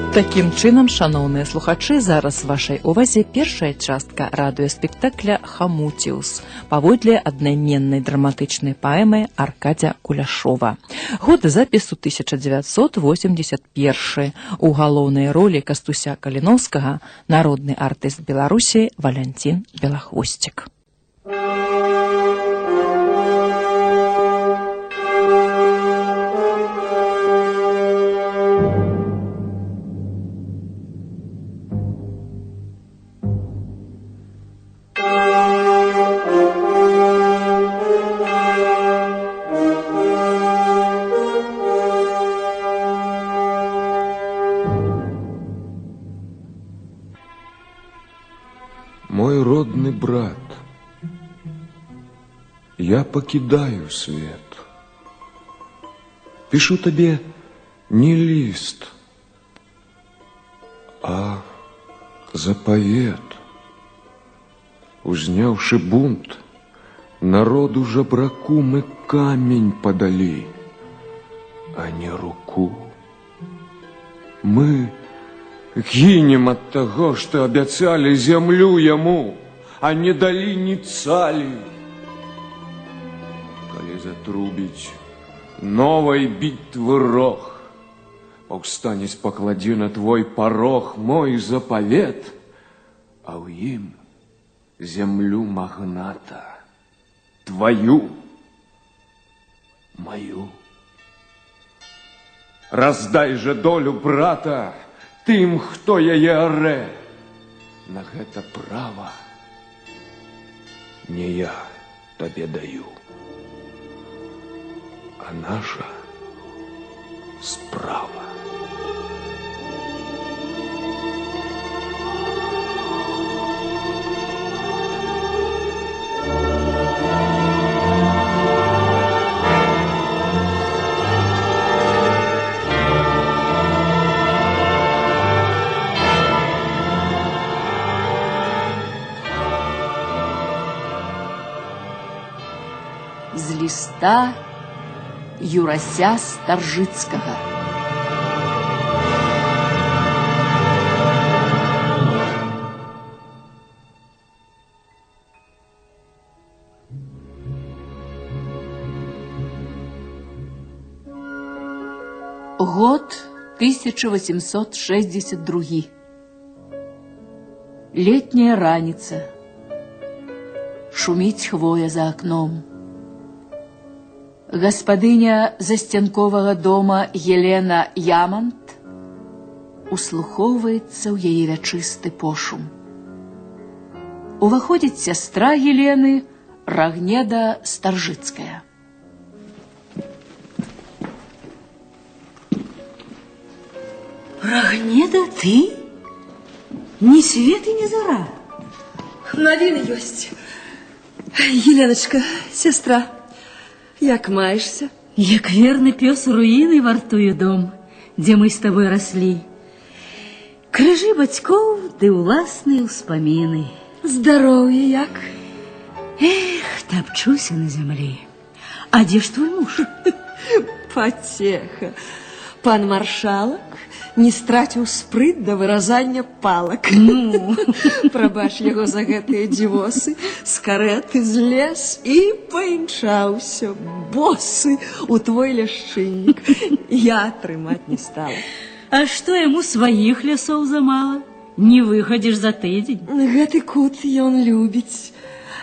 Такім чынам, шаноўныя слухачы, зараз вашай увазе першая частка радыёспектакля «Хамуціус» паводле аднайменнай драматычнай паэмы Аркадзя Куляшова. Год запісу 1981. У галоўнай ролі Кастуся Каліноўскага народны артыст Беларусі Валянцін Белахвосцік. Мой родный брат, я покидаю свет. Пишу тебе не лист, а заповед. Узняўшы бунт, народу жабраку мы камень подали, а не руку. Мы гинем от того, что обяцали землю ему, а не дали ни цали. Коли затрубить новой битвы рог, повстанец поклади на твой порог мой заповед, а у им землю магната, твою, мою. Раздай же долю брата тым, хто яе арэ. На гэта права не я табе даю, а наша справа. З ліста Юрася Старжыцкага. Год 1862. Летняя раніца. Шуміць хвоя за акном. Гаспадыня засцянковага дома Елена Ямант услухоўваецца ў яе вячысты пошум. Уваходзіць сястра Елены Рагнеда Старжыцкая. Рагнеда, ты? Ни свет и ни зара. Навіны ёсць. Еленочка, сестра, як маешься? Як верны пёс руіны вартуе дом, дзе мы з табой раслі. Крыжы бацькоў ды ўласныя ўспаміны. Здароўе як? Эх, тапчуся на зямлі. А дзе ж твой муж? Пацеха. Пан маршалак не страціў спрыт да выразання палак. Ну, прабач яго за гэтыя дзівосы, з карэты злез і паімчаўся босы у твой ляшчыннік. Я трымаць не стала. а што яму сваіх лясоў замала? Не выхадзіш за тыдзень. Гэты кут ён любіць.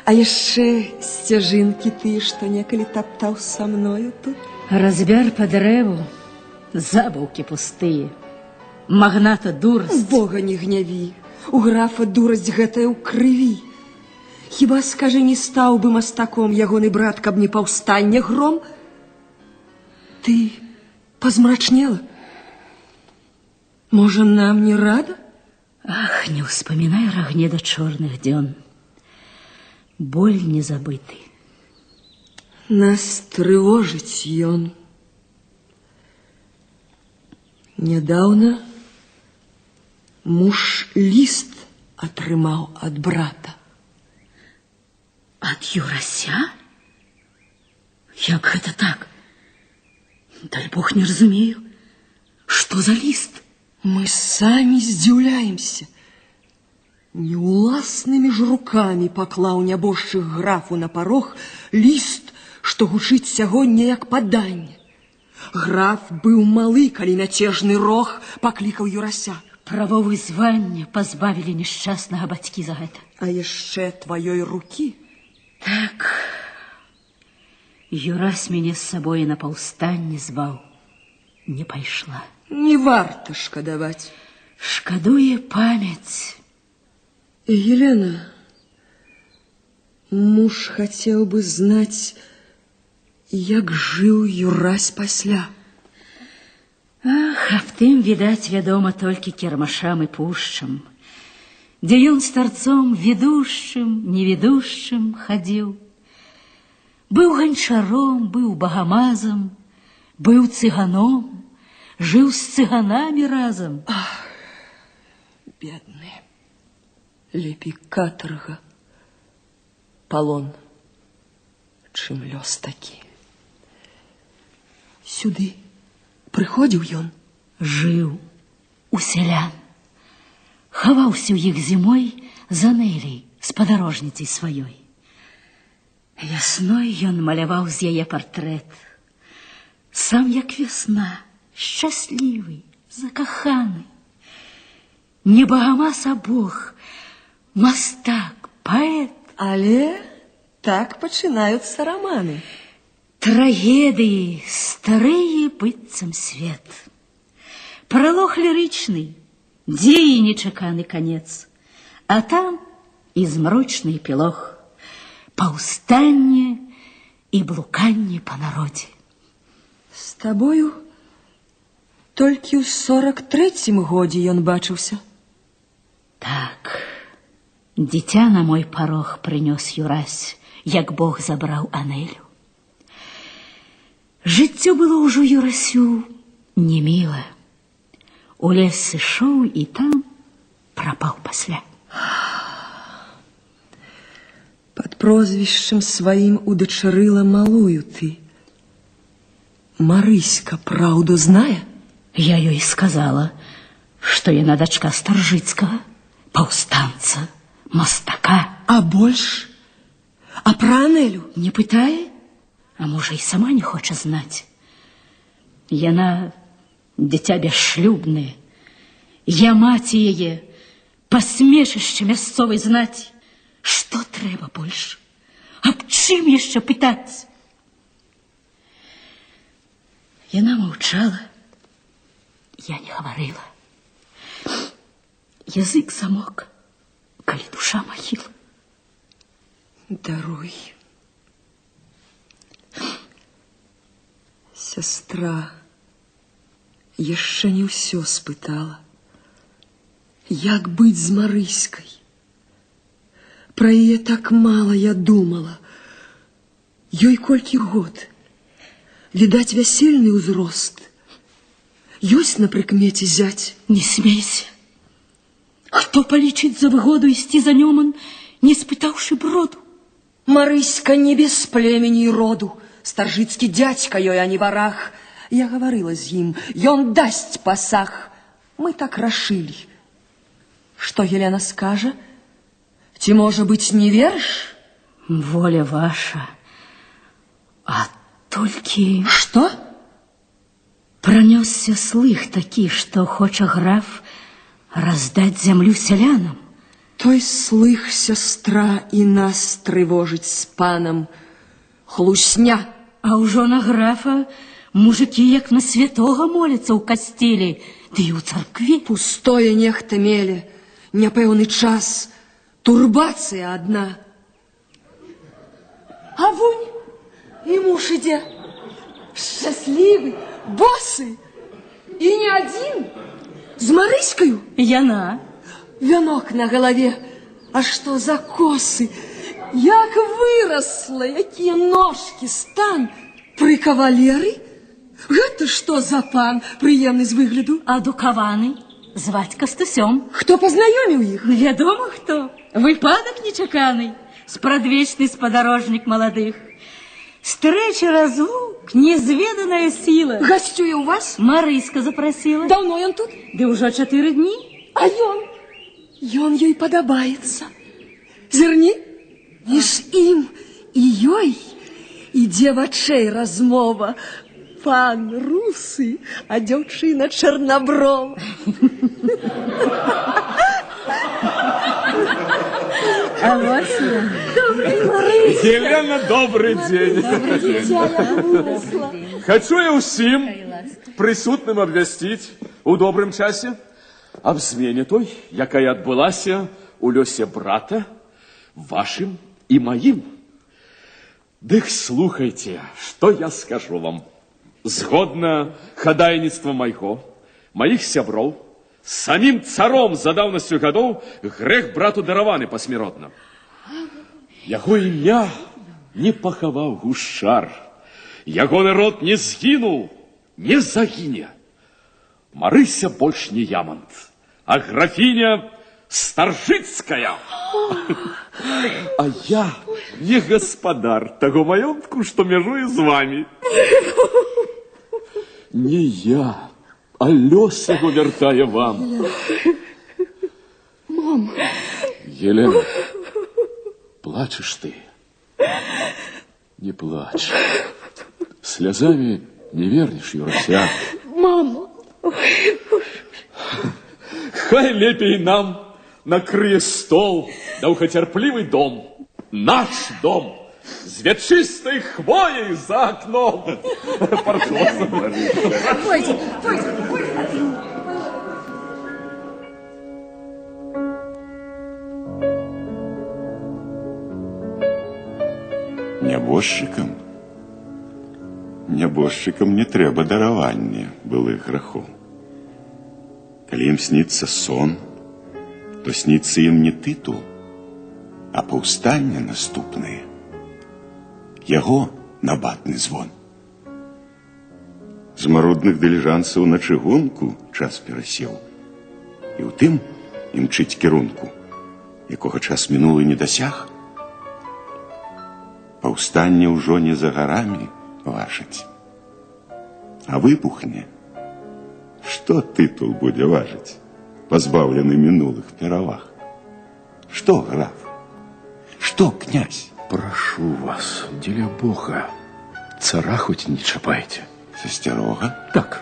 А яшчэ сцяжынкі ты, што некалі таптаў са мною тут. Разбяр па дрэву, забаўкі пустыя. Магната дурасць. Бога не гняві. У графа дурасць гэтая ў крыві. Хіба, скажы, не стаў бы мастаком ягоны брат, каб не паўстання гром? Ты пазмрачнела? Можа, нам не рада? Ах, не ўспамінай, Рагнеда, чорных дзён. Боль не забыты. Нас трывожыць ён. Нядаўна муж ліст атрымаў ад брата. Ад Юрася? Як гэта так? Дай Бог, не разумею. Што за ліст? Мы самі здзіўляемся. Неуласнымі ж рукамі паклаў нябожчык графу на парог ліст, што гучыць сягоння як паданне. Граф быў малы, калі мяцежны рог паклікаў Юрася. Право вызвання пазбавілі несчаснага бацькі за гэта. А яшчэ тваёй рукі. Так, Юрась мяне з сабой на паўстанне зваў. Не пайшла. Не варта шкадаваць. Шкадуе памяць. Елена, муж хацеў бы знаць, як жыў Юрась пасля. Ах, аб тым, відаць, вядома толькі кірмашам і пушчам, дзе ён старцом ведушчым, неведушчым хадзіў. Быў ганчаром, быў багамазам, быў цыганом, жыў з цыганамі разам. Ах, бедны. Лепей катарга, палон, чым лёс такі. Сюды прыходзіў ён? Жыў у сялян. Хаваўся ў іх зімой за Нэлей, спадарожніцай сваёй. Вясной ён маляваў з яе партрэт. Сам як вясна, шчаслівы, закаханы. Не багамаз, а Бог, мастак, паэт. Але так пачынаюцца раманы. Трагедыі, старыя быццам свет. Пралог лірычны, дзеі нечаканы канец. А там і змрочны эпілог. Паўстанне і блуканне па народзе. З табою толькі ў 43-м годзе ён бачыўся. Так, дзіця на мой парог прынёс Юрась, як Бог забраў Анелю. Жыццё было ўжо Юрасю неміле. У лес сышоў і там прапаў пасля. Пад прозвішчам сваім удачарыла малую ты. Марыська праўду знае? Я ёй сказала, што яна дачка Старжыцкага, паўстанца, мастака. А больш? А пра Анелю? Не пытае? А можа, і сама не хоча знаць. Яна дзіця бясшлюбнае. Я маці яе, пасмешышча мясцовай знаць. Што трэба больш? Аб чым яшчэ пытаць? Яна маўчала. Я не гаварыла. Язык замок, калі душа магіла. Даруй. Сястра яшчэ не ўсё спытала. Як быць з Марыськай? Пра яе так мала я думала. Ёй колькі год. Відаць, вясельны ўзрост. Ёсць на прыкмеце зяць? Не смейся. Хто палічыць за выгоду ісці за Нёман, не спытаўшы броду? Марыська не без племені і роду. Старжыцкі дзядзька ёй, а не варах. Я гаварыла з ім, ён дасць пасаг. Мы так рашылі. Што Елена скажа? Ці, можа быць, не верш? Воля ваша. А толькі... Што? Пранёсся слых такі, што хоча граф раздаць зямлю сялянам. Той слых, сястра, і нас трывожыць з панам. Хлусня. А ўжо на графа мужыкі як на святога моляцца ў касцелі, ды і ў царкве. Пустое нехта меле, няпэўны час, турбацыя адна. А вунь, і муж ідзе, шчаслівы, босы, і не адзін, з Марыськаю. Яна. Вянок на галаве, а што за косы, як вырасла, якія ножкі, стан. Пры кавалеры? Гэта што за пан, прыемны з выгляду? Адукаваны, зваць Кастусём. Хто пазнаёміў іх? Вядома хто, выпадак нечаканы, спрадвечны спадарожнік маладых. Встреча, разлук, незведанная сила. Гостює у вас? Марыська запросила. Давно ён тут? Да уже 4 дні. А ён ёй падабаецца. Зірні, між ім і ёй ідзе вачэй размова. Пан русы, а дзяўчына чарнаброва. А вось ён. Елена, добрый день. Хочу я усім присутным абвясціць у добрым часе аб змене той, якая адбылася у лёсе брата, вашым і маім. Дык слухайте, што я скажу вам. Згодна хадайніцтва майго, маіх сяброў, самім царом за даўнасцю гадоў грэх брату дараваны пасмяротна. Яго імя не пахаваў гушчар, ягоны род не згінуў, не загіне. Марыся больш не Ямант, а графіня Старжыцкая. А я не гаспадар таго маёнтку, што мяжуе з вамі. Не я, а лёс яго вяртае вам. Мама. Елена, плачешь ты? Не плачь. Слезами не вернешь, Юрася. Мама. Хай лепей нам накрые стол, даўгацярплівы дом. Наш дом з вячыстай хвоей за окном. Нябожчыкам не трэба даравання былых грахоў. Калі ім сніцца сон, то сніцца ім не тытул, а паўстанне наступнае. Яго набатны звон. З марудных дыліжансаў на чыгунку час перасеў. І ў тым імчыць кірунку, якога час мінулы не дасяг. Паўстанне ўжо не за гарамі важыць, а выпухне. Што тытул будзе важыць, пазбаўлены мінулых пераваг? Што граф? Што князь? Прошу вас, дзеля Бога, цара хоть не чапайте. Засцярога? Так,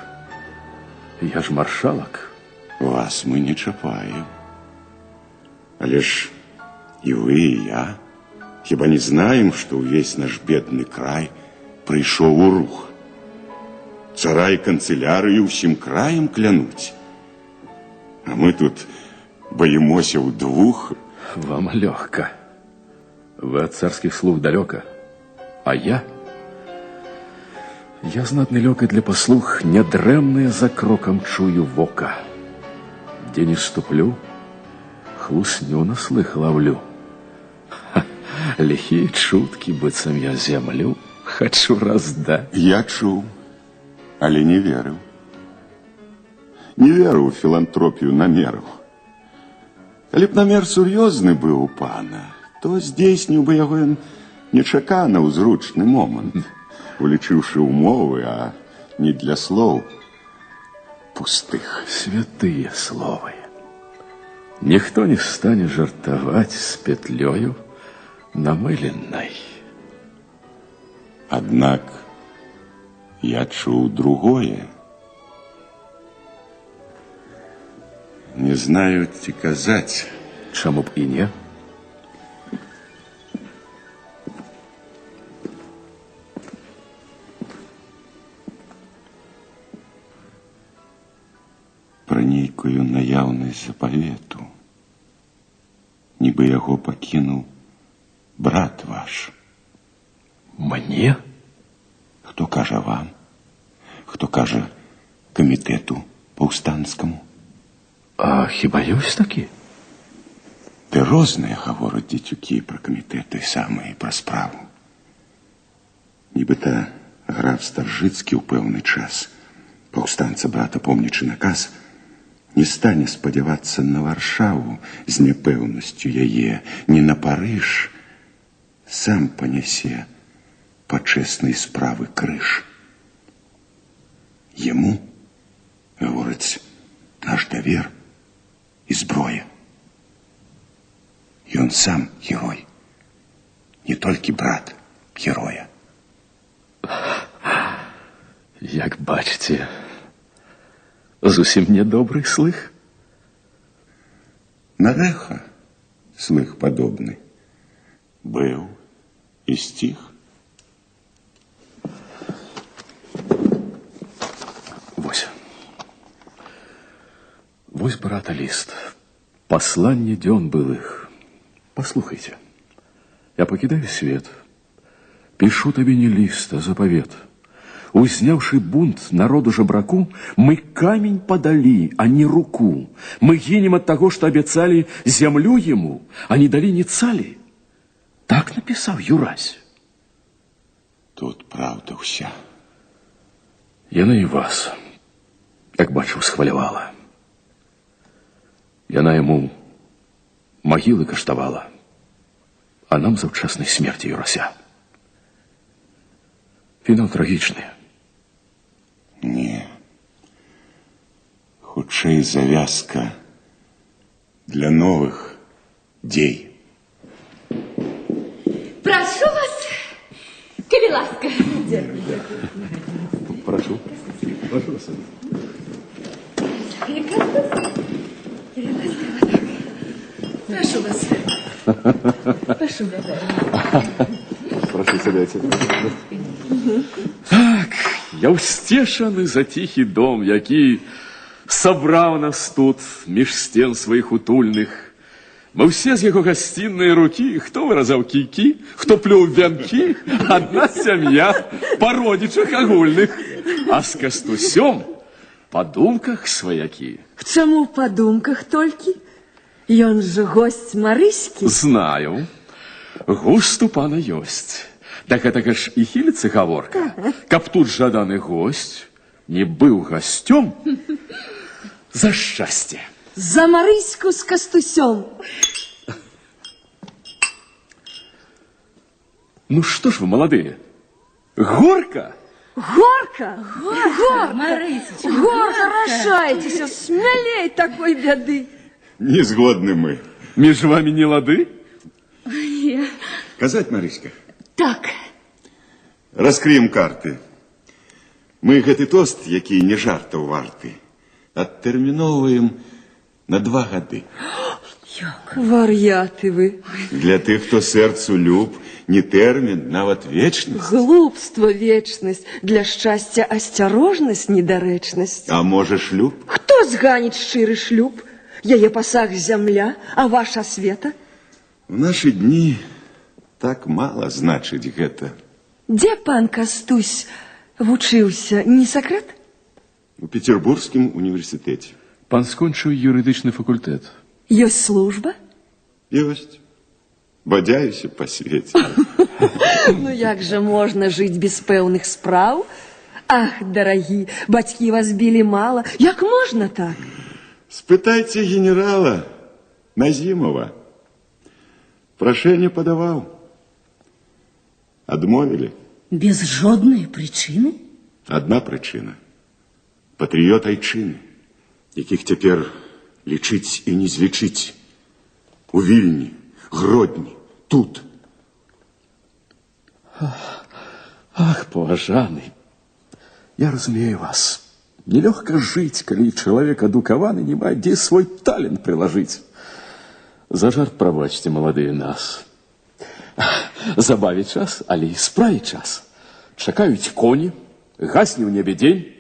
я ж маршалак. Вас мы не чапаем. Але ж і вы, і я хіба не знаем, што ўвесь наш бедны край прыйшоў у рух. Цара і канцылярыю ўсім краем клянуць. А мы тут боимося ўдвух. Вам лёгка. Вы от царских слуг далёка. А я знатны лёкай для паслуг нядрэмныя за крокам чую вока. Дзе не ступлю, хлусню на слых ловлю. Лихие чуткі, быццам я зямлю хочу раздаць. Я чуў, але не верыў. Не верыў у філантропію намераў. Калі б намер сур'ёзны быў у пана, то здзейсніў бы яго ён нечакана ў зручны момант, улічыўшы ўмовы, а не для слоў пустых. Святыя словы. Ніхто не стане жартаваць з петлёю намыленной. Аднак я чуў другое. Не знаю, ці казаць. Чаму б і не? Пра нейкую наяўнасць запавету. Нібы яго пакінуў брат ваш. Мне? Хто кажа вам? Хто кажа камітэту паўстанцкаму? А хіба ёсць такі? Ты розныя гавораць дзецюкі пра камітэты самыя пра справу. Нібыта граф Старжыцкі ў пэўны час, паўстанца брата помнячы наказ, не стане спадзявацца на Варшаву з няпэўнасцю яе, не на Парыж, сам панясе почесной справы крыш. Ему, говорить, наш довер и зброя. И он сам герой, не только брат героя. Як бачите, зусім не добрый слых. На рэха слых подобны был и стих. Вось, брата, лист. Посланне дзён былых. Послухайте. Я покидаю свет. Пишу тебе не лист, а заповед. Узнявший бунт народу жебраку, мы камень подали, а не руку. Мы гинем от того, что обещали землю ему, а не дали ни цали. Так написал Юрась. Тут правда вся. Яна и вас, как бачу, схвалявала. Яна ему могилы каштавала, а нам завчасной смерти Юрася. Финал трагичный. Не. Худшая завязка для новых дей. Прошу вас, коли ласка. Прошу. Прошу вас. Прошу вас. Прошу вас. Прошу, сядайте. Так, я ўсцешаны за тихий дом, які собрав нас тут між стен своих утульных. Мы все з яго гостинной руки, хто выразаў кійкі, хто плюў вянкі, одна сям'я па родичах агульных, а з Кастусём па думках сваякі. Чаму па думках толькі? Ён же гость Марыські. Знаю. Густ у пана ёсць. Так это ж і хіліцца гаворка. Каб тут жаданы гость не быў гостём, за шчасце. За Марыську з Кастусём. Ну что ж вы, молодые, горка? Горка! Горка! Горка, рашайтеся, смелей такой беды. Не сгодны мы. Между вами не лады? Казать, Марыська? Так. Раскрыем карты. Мы гэты тост, які не жартаў варты, адтэрміноўваем на 2 гады. Вар'яты вы. Для тых, хто сэрцу люб, не тэрмін, нават вечнасць. Глупство, вечность. Для счастья осторожность, недарэчнасць. А можа шлюб? Хто зганіць шчыры шлюб? Яе пасаг зямля, а ваша света? В наши дни так мало значыць гэта. Дзе пан Кастусь вучыўся, не сакрэт? У Петербургскім універсітэце. Пан скончыў юрыдычны факультэт. Ёсць служба? Ёсць. Бадзяюся па свеце. Ну як же можна жыць без пэўных спраў? Ах, дарагі, бацькі вас білі мала. Як можна так? Спытайце генерала Назимова. Прошение подавал. Адмовілі. Без жодної причини? Одна причина. Патрыёт айчыны, якіх цяпер лічыць і не злічыць. У Вільні, Гродні, тут. Ах, поважаны, я разумею вас. Нелёгка жыць, калі чалавек адукаваны, не мае дзе свой талент прылажыць. За жарт прабачце, маладыя нас. Забавіць час, але і справіць час. Чакаюць коні, гасне ў небе дзень,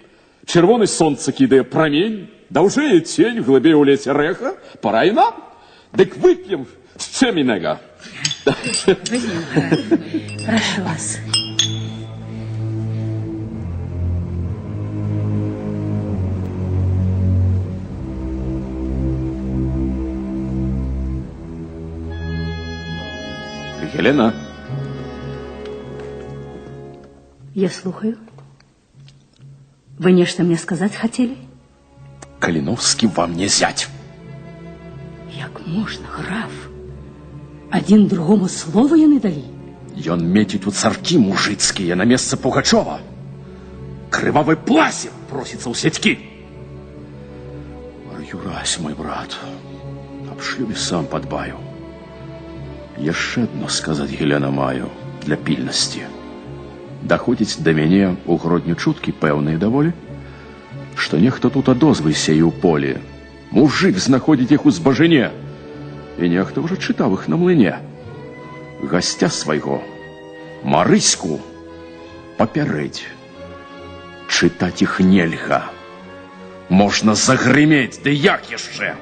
чырвоны сонца кідае прамень, даўжэе цень, глыбей у лесе рэха, пара і нам. Дык вып'ем з чэмінага. Прошу вас. Елена. Я слухаю. Вы нечто мне сказать хотели? Калиновский вам не зять. Як можна, граф? Один другому слова яны далі? Ён метит у царки мужицкие на место Пугачева. Крывавый пласик просится у сетьки. Юрась, мой брат, об шлюбе сам подбаю. Яшчэ одно сказать Елена маю для пильности. Доходить до мяне у гродню чутки пэўныя даволі, что нехто тут адозвы сею ў полі. Мужик знаходзіць іх у збажыне, і нехто уже чытаў іх на млыне. Гостя свайго, Марыську, папярэдзь. Чытаць іх нельга. Можна загрымець, ды як яшчэ?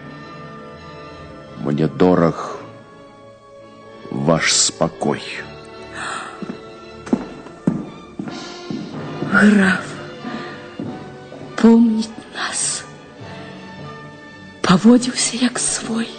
Мне дорог ваш спокой. Граф помніць нас, паводзіўся як свой.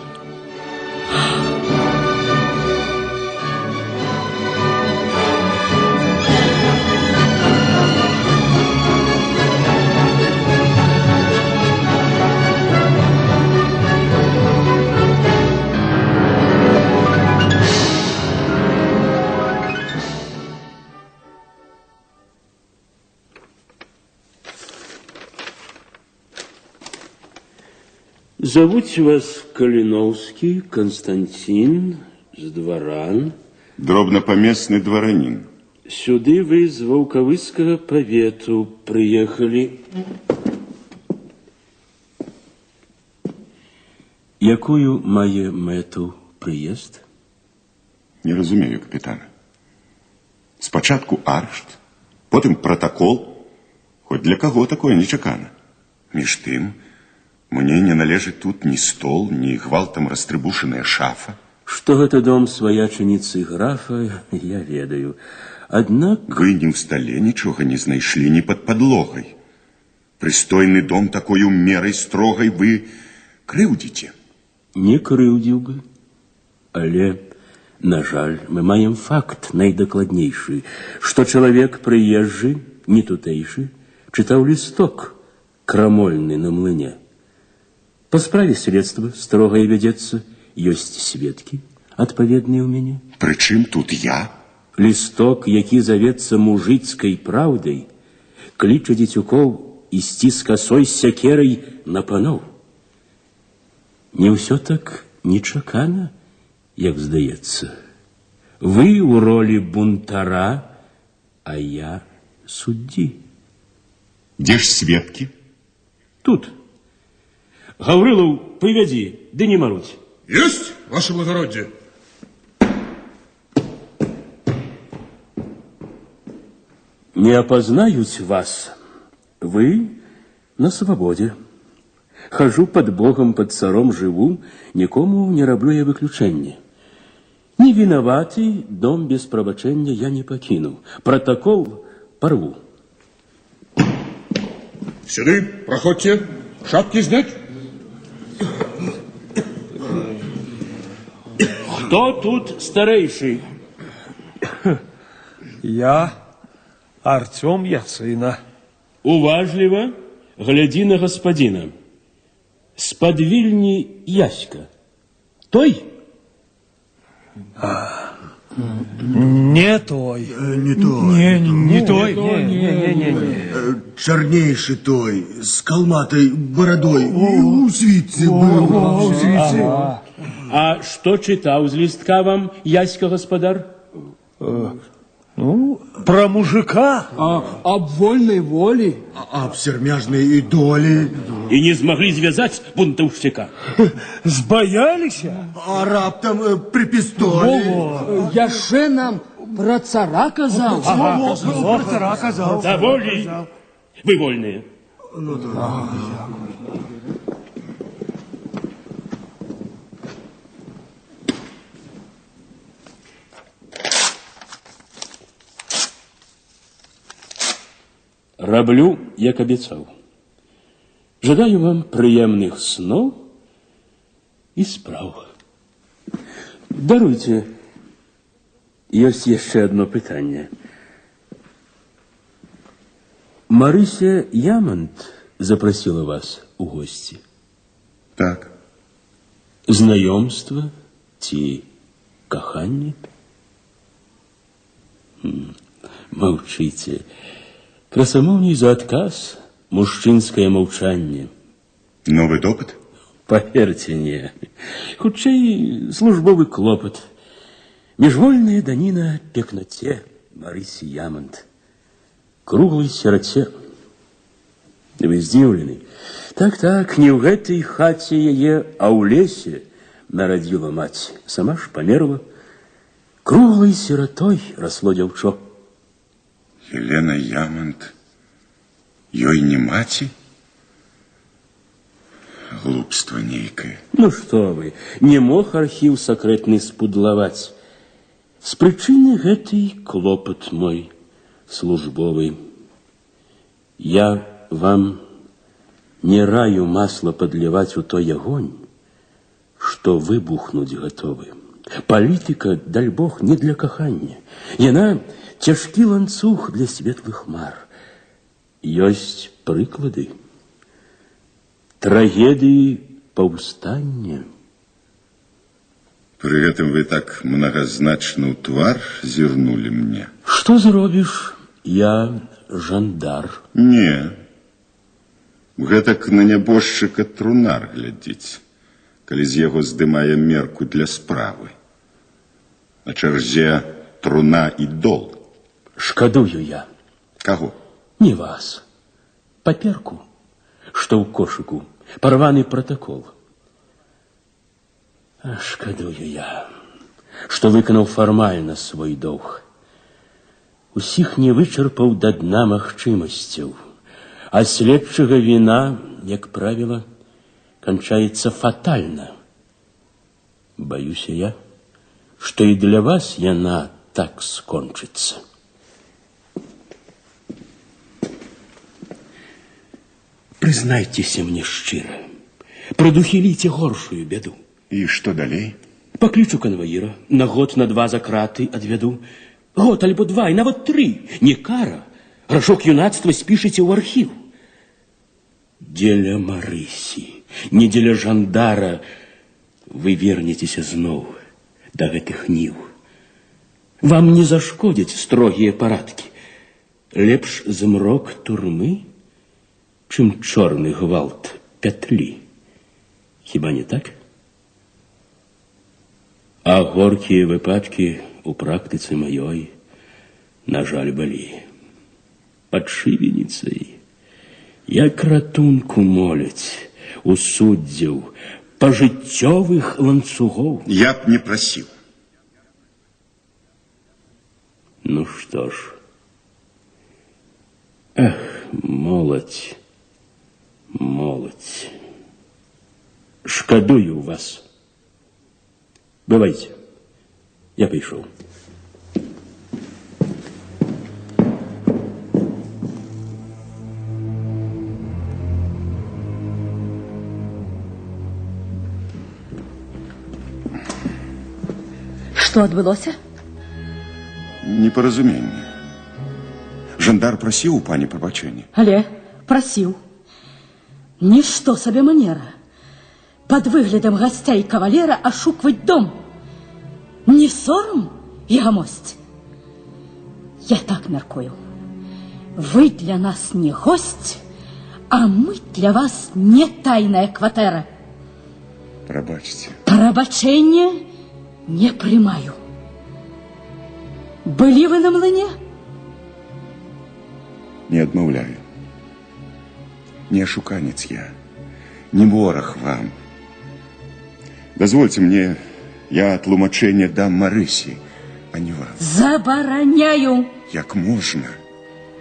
Зовут вас Калиновский Константин, с дворан. Дробнопоместный дворянин. Сюды вы из Волковыского повету приехали. Якую мае мэту прыезд? Не разумею, капітана. Спачатку арышт, потым протокол. Хоть для кого такое нечакана. Між тым, мне не належит тут ни стол, ни гвалтом растрыбушаная шафа. Что это дом свояченицы графа, я ведаю. Аднак... Вы ни в столе ничего не знайшли, ни под подлогой. Пристойный дом такой мерой строгой вы крыўдзіце. Не крыўдзіў бы. Але, на жаль, мы маем факт найдакладнейшы, што чалавек прыезджы, не тутэйшы, чытаў лісток крамольны на млыне. По справе следства строгое ведется, есть сведки, адпаведныя ў мяне. Прычым тут я? Лісток, які завецца мужицкай праўдай, кліча дзецюкоў ісці з касой сякерай на паноў. Не ўсё так нечакана, як здаецца. Вы ў ролі бунтара, а я суддзі. Дзе ж сведкі? Тут. Гаврилов, приведи, да не марудь. Есть, ваше благородие. Не опознают вас. Вы на свободе. Хожу под Богом, под царом живу, никому не раблю я выключения. Не виноватый, дом без пробачения я не покину. Протокол порву. Сюда, проходьте. Шапки снять. Кто тут старейший? Я Артем Яцина. Уважливо гляди на господина. Сподвильни Яська. Той? Не той. Не той. Не той. Не. Чарнейший той, с калматой бородой. У свитцы был. А что читал из листка вам, Яська, господар? Ну, про мужика. Об вольной воле. Об сермяжной доли. И не смогли связать бунтовщика. Сбоялись? А раптом при пистоле. Яшчэ нам про цара казал. Про цара казал. Довольны? Вы вольные. Ну да. Раблю, як обещал. Жадаю вам приемных снов и справ. Даруйте, есть еще одно питание. Марыся Ямонт запросила вас у гости. Так. Знайомство ці каханне? Маўчыце. Красамоўней за адказ мужчынскае маўчанне. Новы допыт? Паверце, не. Хутчэй службовы клопат. Міжвольная даніна пекнаце Марысі Ямант. Круглай сіраце. Вы здзіўлены. Так, не ў гэтай хаце яе, а ў лесе нарадзіла маці. Сама ж памерла. Круглай сіратой расло дзяўчо. Елена Ямант, ёй не маці? Глупство нейкае. Ну што вы, не мог архіў сакрэтны спудлаваць. З прычыны гэтай клопат мой службовы. Я вам не раю масла падліваць у той агонь, што выбухнуць гатовы. Палітыка, даль Бог, не для кахання. Яна цяжкі ланцуг для светлых мар. Ёсць прыклады. Трагедыі паўстання. Пры гэтым вы так многазначна ў твар зірнулі мне. Што зробіш? Я жандар. Не. Гэтак на нябожчыка трунар глядзіць, калі з яго здымае мерку для справы. На чарзе труна і дол. Шкадую я. Каго? Не вас. Паперку, што ў кошыку, парваны пратакол. А шкадую я, што выканаў фармальна свой доўг. Усіх не вычарпаў да дна магчымасцяў, а следчага віна, як правіла, канчаецца фатальна. Баюся я, што і для вас яна так скончыцца. Прызнайцеся мне шчыра, прадухіліце горшую бяду. І што далей? Паклічу канваіра, на год, на 2 за краты адвяду. Год альбо 2, і нават 3. Не кара. Грашок юнацтва спішыце ў архіў. Дзеля Марысі, не дзеля жандара вы вернецеся зноў да гэтых ніў. Вам не зашкодзяць строгія парадкі. Лепш змрок турмы, чым чорны гвалт пятлі. Хіба не так? А горкія выпадкі у практыцы маёй, на жаль, былі. Пад шыбеніцай, як ратунку моляць у суддзяў пажыццёвых ланцугоў. Я б не прасіў. Ну што ж, эх, моладзь, моладзь, шкадую вас. Бывайце, я пайшоў. Што адбылося? Непаразуменне. Жандар прасіў у пані прабачэння. Але прасіў. Нішто сабе манера. Пад выглядам гасця і кавалера ашукваць дом. Не сорам, ягамосць? Я так мяркую. Вы для нас не госць, а мы для вас не тайная кватэра. Прабачце. Прабачэнне не прымаю. Былі вы на млыне? Не адмаўляю. Не ашуканец я, не вораг вам. Дазвольце мне, я тлумачэнне дам Марысі, а не вам. Забараняю. Як можна?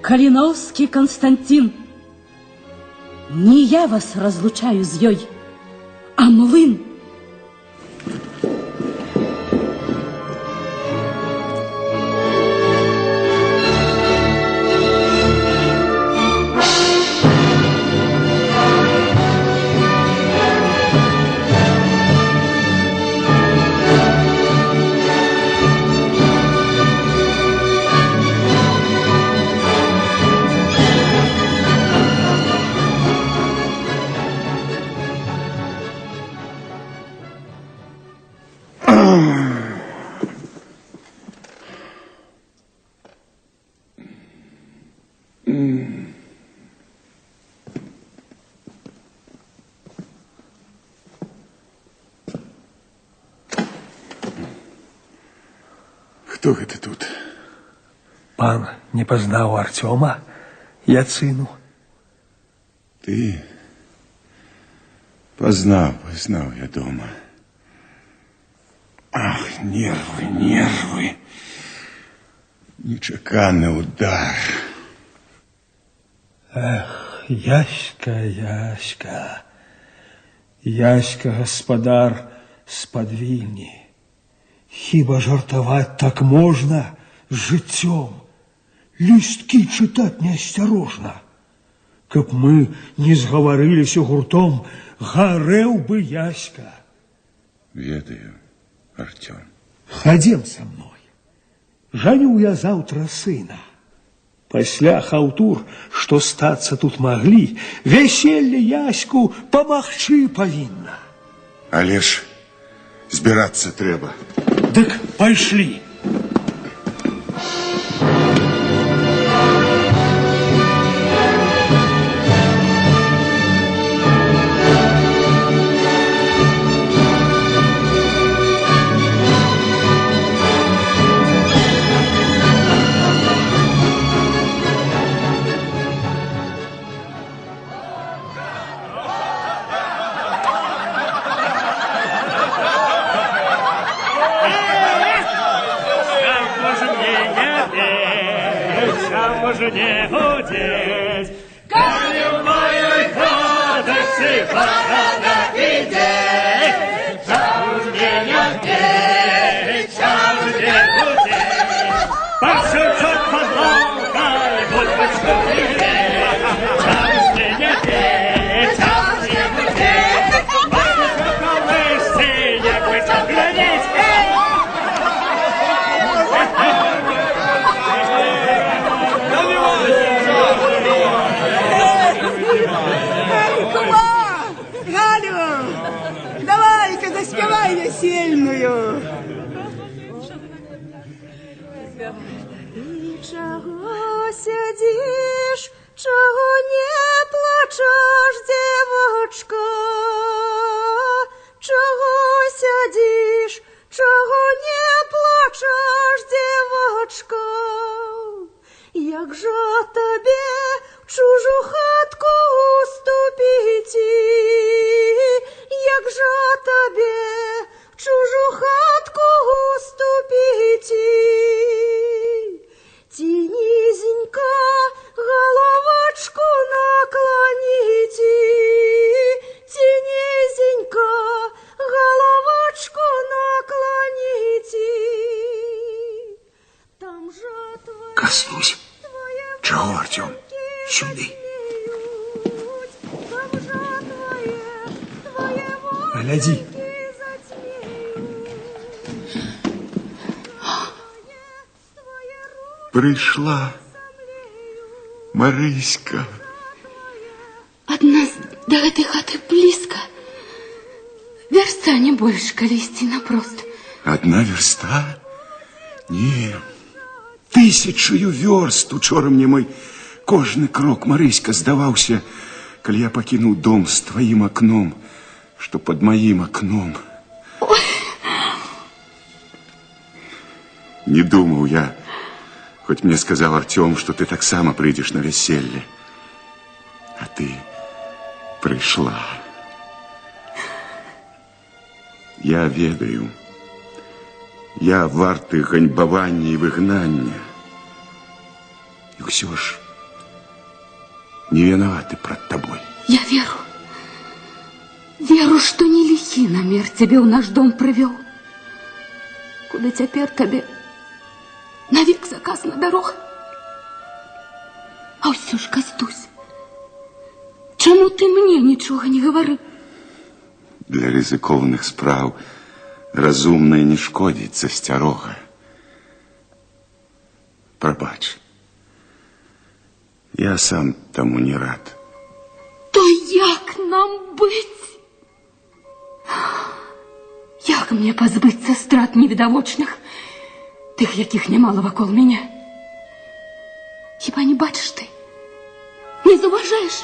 Каліноўскі Константин. Не я вас разлучаю з ёй, а млын. Хто гэта тут? Пан не пазнаў Артёма, Яцыну. Ты познал, я дома. Ах, нервы. Нечаканный удар. Эх, Яська, гаспадар з-пад Вільні. Хіба жартаваць так можна з жыццём? Лісткі чытаць неасцярожна. Каб мы не згаварыліся гуртом, гарэў бы Яська. Ведаю, Артём. Хадзем са мной. Жаню я заўтра сына. Пасля хаўтур, што стацца тут маглі, вяселле Яську памагчы павінна. Але ж збірацца трэба. Дык пайшлі. Не гудеть, коли в моей радости похана видеть, чау мне петь, чау мне гудеть, пошутят подлогой, будто привет, чау мне петь, чау мне гудеть, пошутят колышки, не быть оглянить. Давай весельную. И чего сидишь, чего не плачешь, девочка? Чего сидишь, чего не плачешь, девочка? Як же тебе в чужу хатку уступить? Як же тебе в чужу хатку уступить? Ти низенько головочку наклоните, ти низенько головочку наклоните. Там же твои... Коснусь. Чего, Артём? Сюда. Гляди. Пришла Марыська. Ад нас до этой хаты близко. Верста не больше, коли идти напрост. Одна верста? Не, 1000 верст. Учора мне мой кожны крок, Марыська, здаваўся, калі я пакінуў дом с твоим окном, что под моим окном. Ой. Не думал я, хоть мне сказал Артём, что ты так само придешь на веселье. А ты пришла. Я ведаю, я варты ганьбавання і выгнання. И все ж не виноваты пред тобой. Я веру, что не лихий намер тебе в наш дом привел. Куда теперь тебе навек заказана дорога. А все ж, Кастусь, чему ты мне ничего не говори? Для ризикованных справ разумное не шкодить засцярога. Прабач, я сам тому не рад. То як нам быть? Як мне позбыться страт невидовочных, тых, яких немало вокол меня? Хіба не бачиш ти? заўважаеш?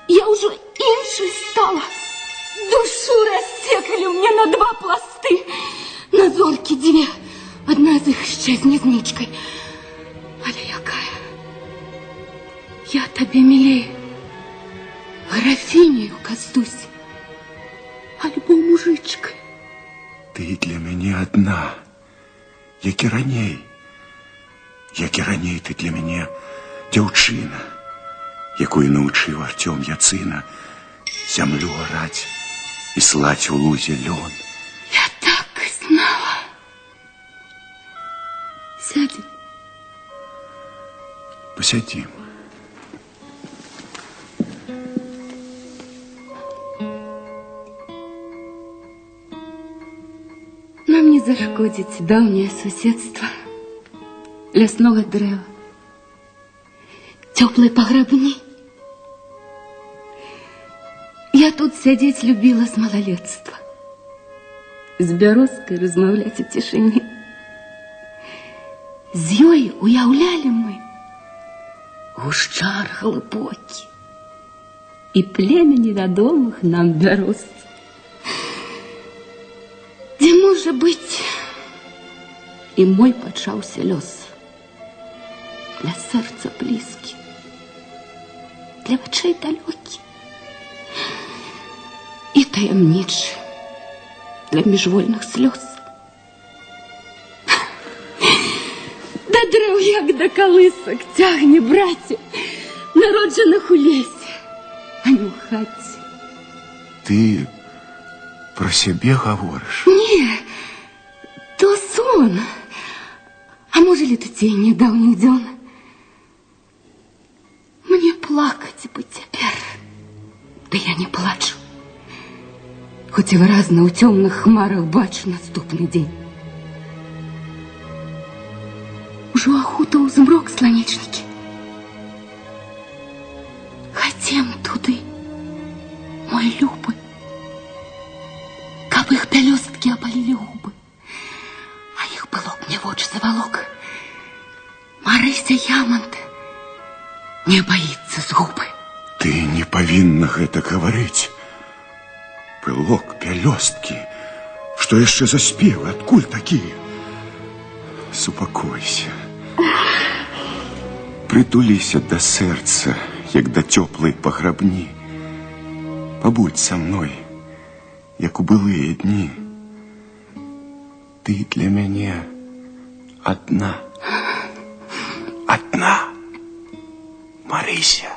Я ўжо іншай стала. Душу рассекали мне на два пласты. На зоркі две. Одна з іх щезне з нічкай. Але якая? Я табе мілей. Графіняю каздусь. Альбо мужичкой. Ты для мяне адна, як і раней. Як і раней ты для мяне дзяўчына, якую научыў Артём Яцына зямлю араць і слаць у лузе лён. Я так і знала. Сядем. Посядзім. Нам не зашкодзіць даўняе суседства ляснога дрэва, цёплай паграбні. Я тут сядзець любіла з малалецтва, з бярозкай размаўляць у цішыні. З ёй уяўлялі мы гушчар глыбокі і племя невядомых нам бяроз. Дзе можа быць, і мой пачаўся лёс. Для сэрца блізкі, для вачэй далёкі і таямнічы для міжвольных слёз. Да дрэў, як да калысак, цягне браце, народжаных у лесе, а не ў хаце. Ты про сябе гаворыш? Не, то сон. А можа летуцей нядаўніх дзён? Мне плакаць бы цяпер, да я не плачу. Хоць і выразна ў цёмных хмарах бачу наступны дзень. Ужо ахутаў змрок сланечнікі. Хацем туды, мой любы, каб іх пялёсткі апалілі губы, а іх было б мне вочы завалок. Марыся Ямант не боится згубы. Ты не павінна гэта гаварыць. Пылок, пялёсткі, што яшчэ за спевы, адкуль такія? Супакойся. Прытуліся да сэрца, як да цёплай паграбні. Пабудь са мной, як у былыя дні. Ты для мяне адна. Адна, Марыся.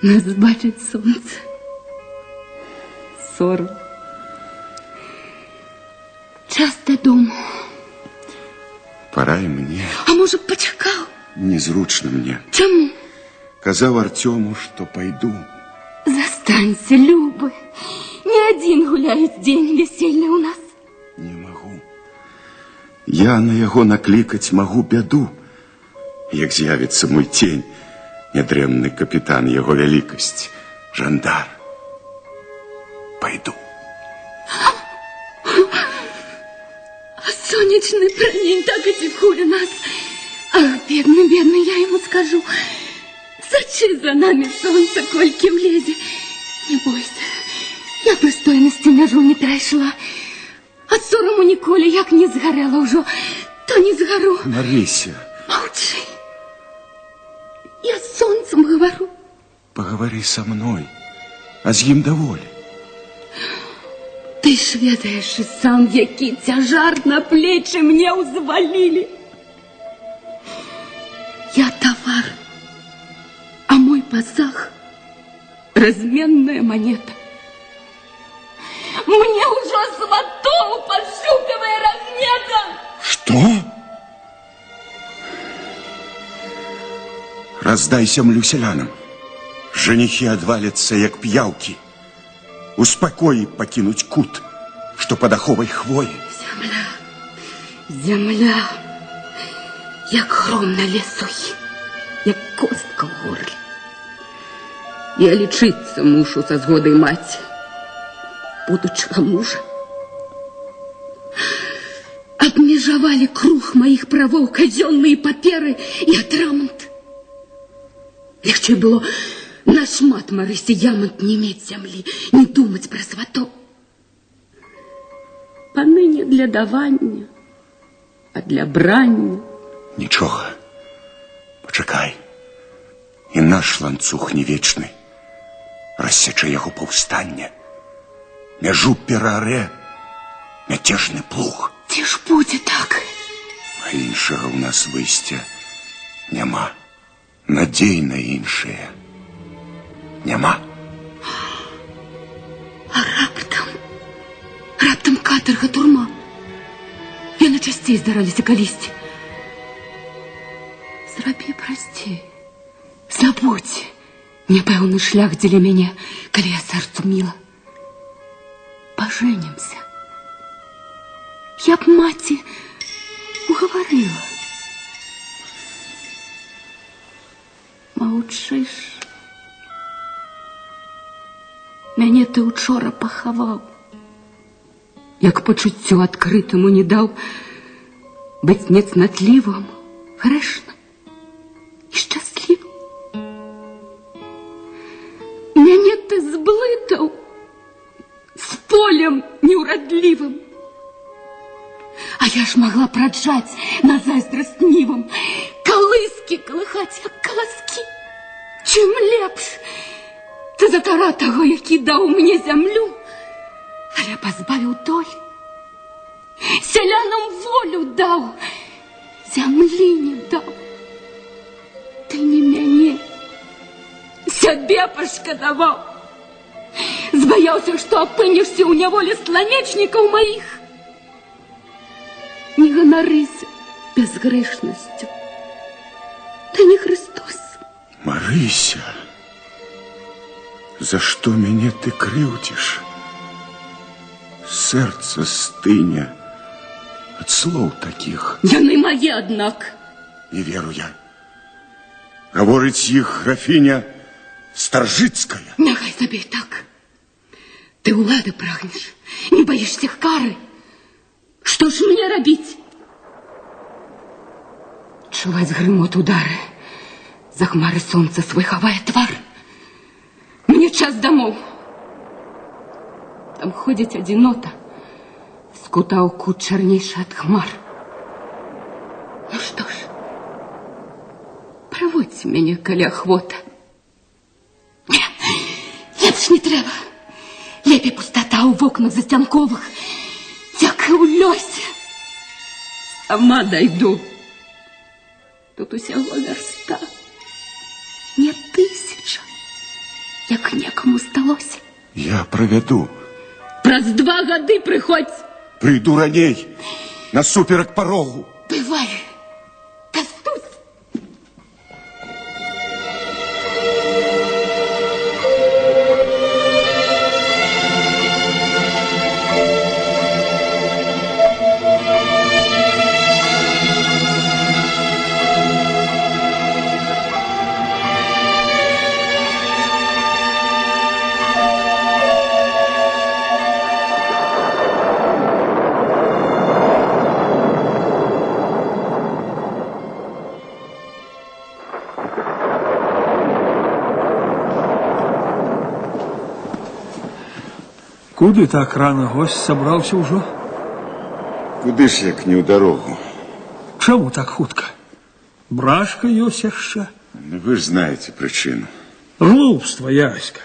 Нас бачить сонце. Сором. Час додому. Пора і мне. А може б почекав? Незручно мне. Чому? Казав Артему, що пойду. Застанься, Любы. Не один гуляет день веселья у нас. Не могу. Я на яго накликать могу бяду. Як з'явится мой тень, нядрэмны капітан яго вялікасць, жандар. Пойду. А сонечный промень так и тихуля нас. Ах, бедный, бедный, я ему скажу. Сачи за нами, солнце, кольки влезе. Не бойся, я пристойности мяжу не перайшла. От сорому ніколи, як не згорела ўжо, то не згору. Марыся. Молчи. Я с солнцем говорю. Поговори со мной, а з ім даволі. Ты ж ведаеш і сам, які цяжар на плечі мне узвалили. Я товар пазах разменная монета. Мне уже сватов подшукивая Рогнеда. Что? Раздай землю селянам. Женихи отвалятся, як п'явки. Успокой покинуть кут, что под аховой хвоей. Земля, як гром на лесухі, як костка в горле. Я лечиться мушу со згодой маті, будучого мужа. Обмежевали круг моих правов казенные паперы и атрамонт. Легче было на шмат Марыси Ямонт не иметь земли, не думать про сватов. Поныне для давання, а для брання. Нічого, почекай. І наш ланцуг не вечный. Рассече яго паўстанне. Мяжу перааре мяцежны плуг. Ці ж будзе так? А іншага ў нас выйсця няма. Надзей на іншае няма. А раптам каторга, турма. Яны часцей здараліся калісьці. Зрабі прасцей. Забудь непэўны шлях дзеля мяне, калі я сэрцу міла. Пажэнімся. Я б маці угаварыла. Маўчыш. Мяне ты учора пахаваў. Як пачуццю адкрытаму не даў быць нецнатлівым, грэшным і шчаслівым. Мяне ты зблытаў з полем неўрадлівым. А я ж магла праджаць на зайздрасць нівам, калыскі калыхаць, як каласкі. Чым лепш ты за кара таго, які даў мне зямлю, але пазбавіў долі. Сялянам волю даў, зямлі не даў. Ты не мяне, сябе пашкадаваў. Збаяўся, што апынешся ў няволі сланечнікаў маіх. Не ганарыся безгрэшнасцю. Ты не Христос. Марыся, за што мяне ты крыўдзіш? Сэрца стыня ад слоў такіх. Яны мае, аднак. Не веру я. Гаворыць іх графіня Старжыцкая. Няхай сабе і так. Ты ўлады прагнеш, не баішся кары. Што ж мне рабіць? Чуваць грымот удары. За хмары сонца свой хавае твар. Мне час дамоў. Там ходзіць адзінота, скута ў кут чарнейшы ад хмар. Ну што ж, праводзь мяне, калі ахвота. Не, лепш не трэба. Лепей пустата ў вокнах засцянковых, як і ў лёсе. Сама дайду. Тут усяго вярста. Не 1000, як некаму здалося. Я правяду. Праз 2 гады прыходзь. Прыйду раней, насуперак парогу. Бывай, Кастусь. Куды так рано гость сабраўся ўжо? Куды ж як не ў дарогу? Чаму так хутка? Брашка ёсць яшчэ? Вы ж знаеце прычыну. Глупства, Яська.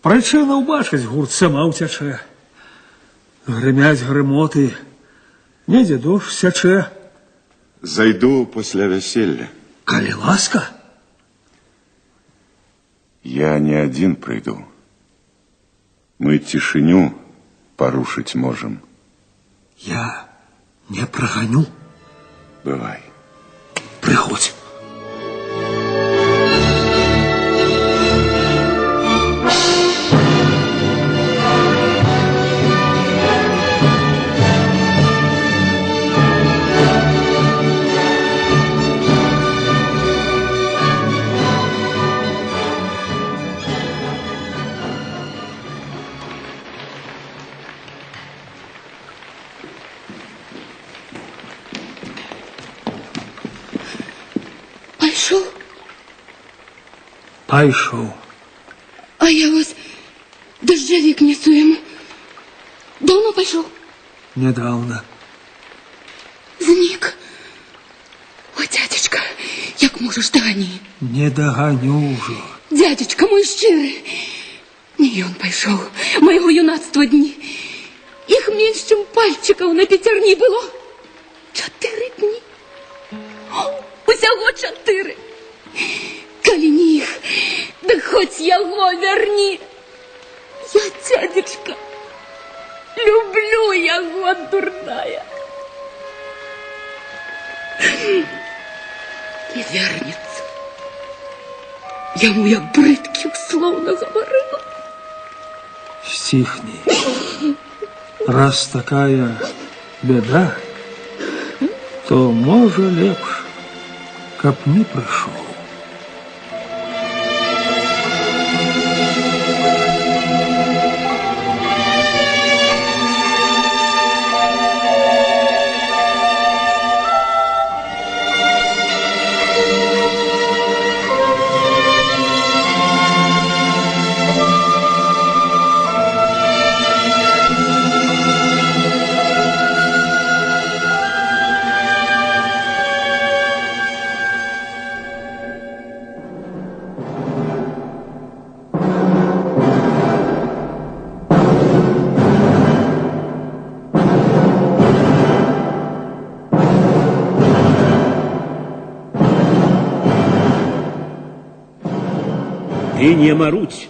Прычына ўбачыць гурт сама ўцячэ. Грымяць грымоты, недзе дождж сячэ. Зайду пасля вяселля. Калі ласка? Я не один приду. Мы тишиню порушить можем. Я не прогоню. Бывай. Приходь. Пошел? Пошел. А я вас дождевик несу ему. Давно пошел? Недавно. Зник. Ой, дядечка, як можешь догони? Не догоню уже. Дядечка мой щирый. Не он пошел. Моего юнацтва дни. Их меньше, чем пальчиков на пятерни было. 4 дни. Усяго 4. Коли не их, да хоть яго верни. Я, дядечка, люблю яго, дурная. Не вернется. Яму я брыдки условно говорила. Стихни. Раз такая беда, то може лепш, каб не пришел. Ты не марудь,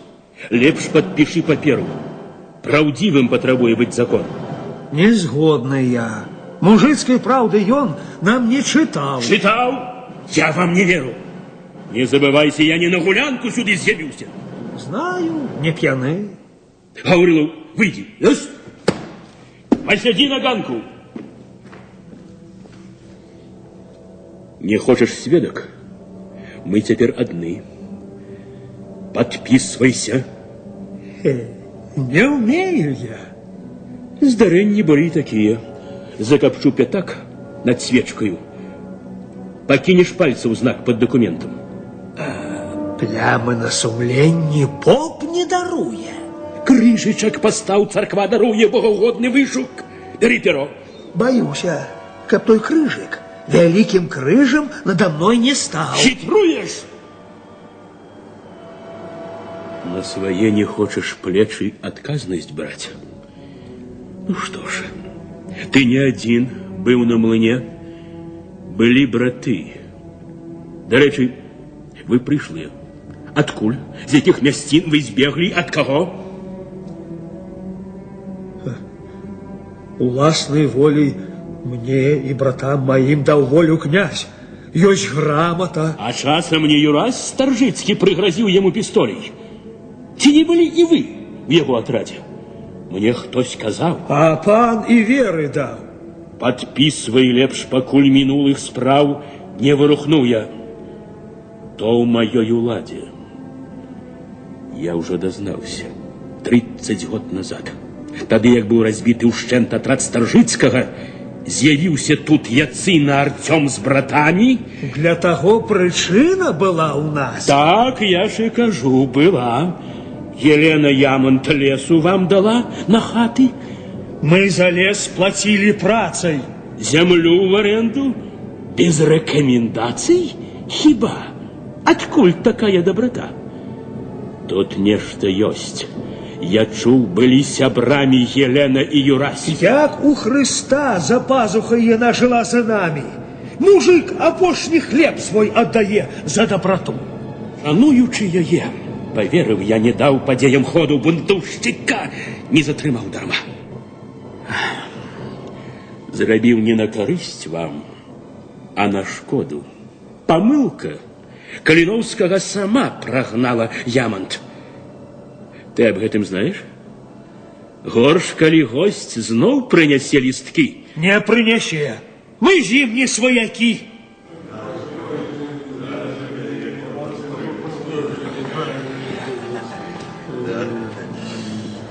лепш подпиши паперу. Праўдзівым патрабуе быць закон. Не згодны я. Мужицкой правды ён нам не читал. Читал? Я вам не веру. Не забывайся, я не на гулянку сюда з'явился. Знаю, не пьяны. Гаврилов, выйди. Yes? Посади на ганку. Не хочешь сведок? Мы теперь одни. Подписывайся. Не умею я. Здарэнні былі такія. Закопчу пятак над свечкою. Покинешь пальцы в знак под документом. Плямы на сумленні поп не даруе. Крыжычак пастаў, царква даруе, богоугодны вышук. Бери перо. Боюся, каб той крыжык вялікім крыжам надо мной не стал. Хитруешь? На свое не хочешь плечи отказность брать? Ну что ж, ты не один был на млыне. Были браты. До речи, вы пришли. Откуль? З яких мясцін вы збеглі? От кого? Уласнай волей мне и братам моим дал волю князь. Ёсць грамота. А часам не Юрась Старжицкий пригрозил ему пистолей. Ці не были и вы в его отраде? Мне хтось казал. А пан и веры дал. Подписывай лепш, покуль минулых справ не вырухну я. То в моей уладе. Я уже дознался. 30 год назад. Тады, як быў разбіты ўшчэнт атрад Старжыцкага, з'явіўся тут Яцына Артём з братамі. Для таго прычына была ў нас. Так, я ж і кажу, была. Елена Ямонт лесу вам дала на хаты? Мы за лес платили працай. Землю в аренду? Без рекомендаций? Хіба? Адкуль такая доброта? Тут нешта ёсць. Я чуў, былі сябрамі Елена і Юрась. Як у Хрыста за пазухай яна жила за нами. Мужик апошні хлеб свой аддае за доброту. Шануючы яе, поверив, я не дав падеям ходу бунтовщика, не затрымаў дарма. Зрабіў не на карысць вам, а на шкоду. Памылка Каліноўскага сама прагнала Ямант. Ты аб гэтым знаеш? Горш, калі госць зноў прынясе лісткі. Не прынясе. Мы з ім не сваякі.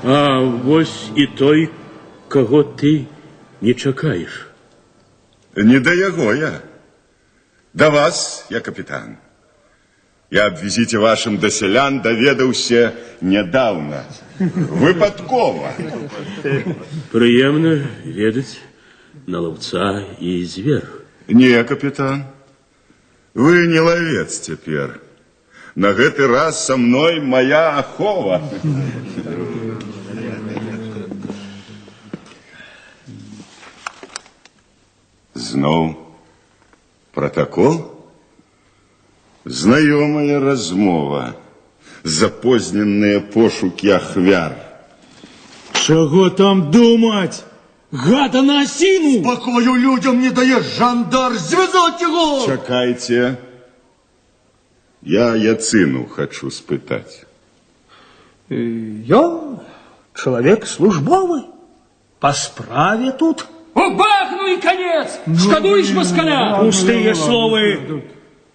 А вось і той, каго ты не чакаеш. Не да яго я. Да вас, я капітан. Я аб візіце вашым да сялян даведаўся нядаўна. Выпадкова. Прыемна ведаць на лаўца і звер. Не, капітан. Вы не лавец цяпер. На гэты раз са мной моя ахова. Зноў протакол? Знаёмая размова. Запозненыя пошукі ахвяр. Чаго там думаць? Гада на асіну! Спокою людям не даешь, жандар! Звязать его! Чакайте. Я Яцыну хочу спытаць. Ён чалавек службовы. По справе тут. Бахну и конец! Шкадуешь москаля? Пустые словы.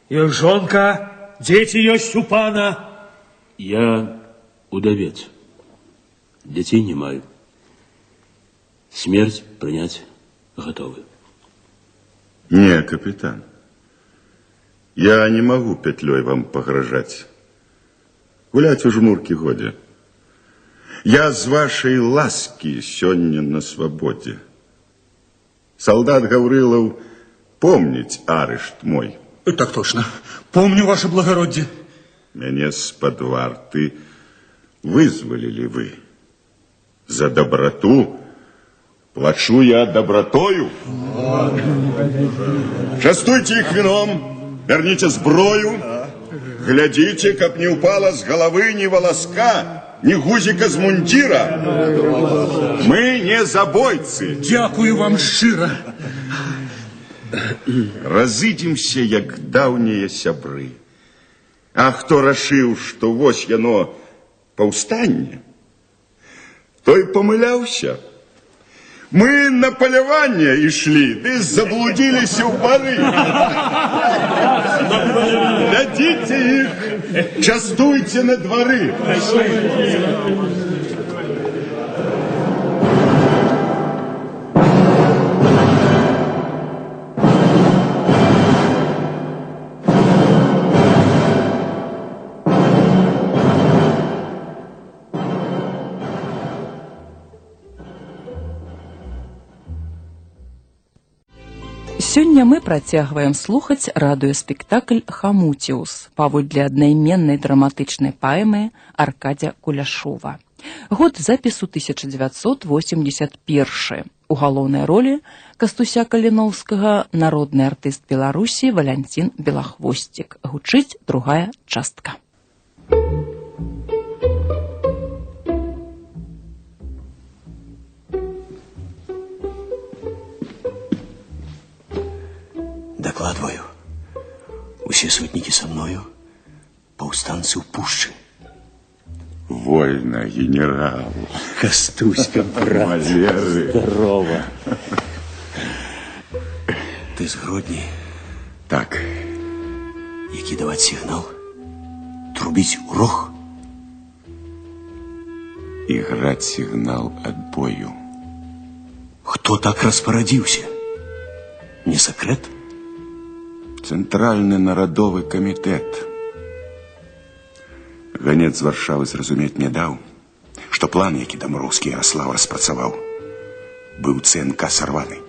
И жонка, дети есть у пана. Я удавец. Детей не маю. Смерть принять готовы. Не, капитан. Я не могу петлей вам погрожать. Гулять у жмурки годе. Я с вашей ласки сегодня на свободе. Солдат Гаврилов, помнить арешт мой. Так точно. Помню, ваше благородие. Меня с-под варты вызволили вы. За доброту плачу я добротою. Частуйте их вином, верните сброю. Глядите, как не упала с головы ни волоска, ни гузика с мундира. Мы не забойцы. Дякую вам шчыра. Разыдзімся, як даўнія сябры. А хто рашыў, што вось яно паўстанне, той памыляўся. Мы на паляванне ішлі, ды заблудзіліся ў бары. Дадзіце іх, частуйце на двары. Сёння мы працягваем слухаць радыёспектакль «Хамуціус» паводле аднайменнай драматычнай паэмы Аркадзя Куляшова. Год запісу 1981. У галоўнай ролі Кастуся Каліноўскага народны артыст Беларусі Валянцін Белахвосцік. Гучыць другая частка. Докладываю. Усе сотники со мною, повстанцы в пушче. Вольно, генерал. Кастуська, брат. Валеры. Здорово. Ты с Гродни? Так. Які давать сигнал? Трубить урок? Играть сигнал отбою. Кто так распорядился? Не секрет? Центральны нарадовы камітэт. Ганец з Варшавы зразумець не даў, што план, які Дамброўскі Яраслаў распрацаваў, быў ЦНК сарваны.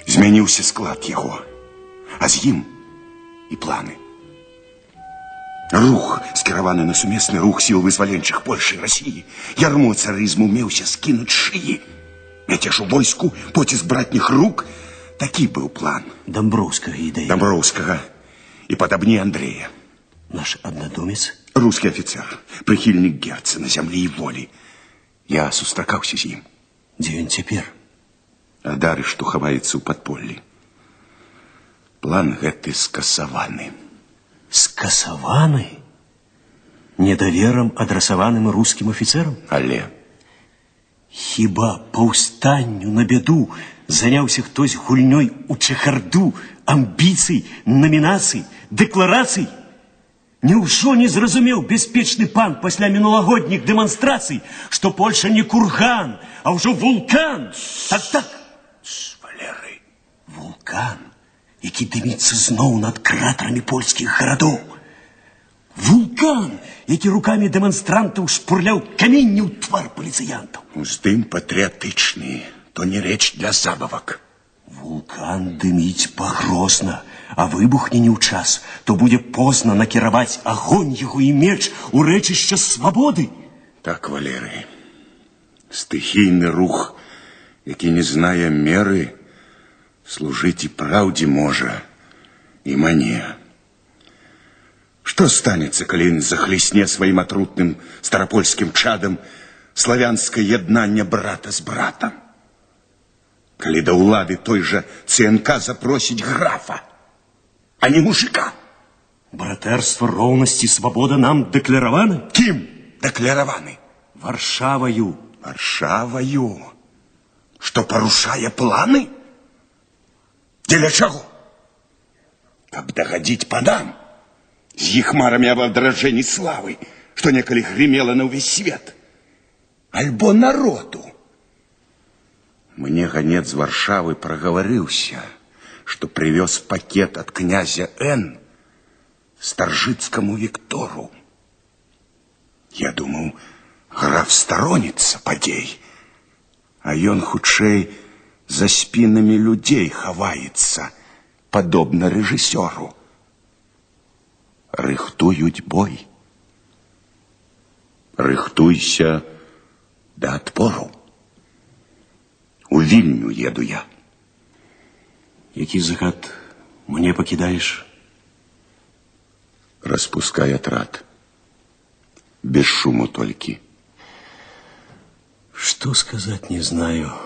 Змяніўся склад яго, а з ім і планы. Рух, скіраваны на сумесны рух сіл вызваленчых Польшы і Расіі, ярмо царызму меўся скінуць шыі. Мяцеж у войску, поціск братніх рук. Такі быў план. Дамброўскага ідэя. Дамброўскага і падабні Андрэя. Наш аднадумец? Русский офицер, прихильник Герцена, земли и воли. Я сустракаўся з ім. Дзе ён цяпер? Адары, што хаваецца ў падполлі. План гэты скасаваны. Скасаваны? Недаверам, адрасаваным рускім афіцэрам? Але... Хіба паўстанню на бяду заняўся хтось гульнёй у чахарду, амбіцый, намінацый, дэкларацый? Неўжо не зразумеў бяспечны пан пасля мінулагодніх дэманстрацый, што Польша не курган, а ўжо вулкан? Так. Валерый, вулкан, які дыміцца зноў над кратарамі польскіх гарадоў. Вулкан, які рукамі дэманстрантаў шпурляў каменні ў твар паліцыянтаў. Уздым патрыятычны, то не рэч для забавак. Вулкан дыміць пагрозна, а выбухне не ў час, то будзе позна накіраваць агонь яго і меч у рэчышча свабоды. Так, Валерый, стыхійны рух, які не знае меры, служыць і праўдзе можа, і мане. Што станецца, калі ён захлісне сваім атрутным старапольскім чадам славянскае яднанне брата з братам? Калі да ўлады той жа ЦНК запросіць графа, а не мужика? Братэрства, роўнасць і свабода нам дэклараваны? Кім дэклараваны? Варшаваю. Варшаваю? Што парушае планы? Дзеля чаго? Каб дагадзіць панам з іх марамі аб адраджэнні славы, што некалі грымела на ўвесь свет. Альбо народу. Мне ганец з Варшавы прагаварыўся, што прывёз пакет ад князя Н старжыцкаму Віктору. Я думаў, граф старонится падзей, а ён хутчэй за спінамі людзей хаваецца, падобна рэжысёру. Рыхтуюць бой. Рыхтуйся да адпору. У Вільню еду я. Які загад мне пакідаеш? Распускай атрад. Без шуму толькі. Што сказаць не знаю.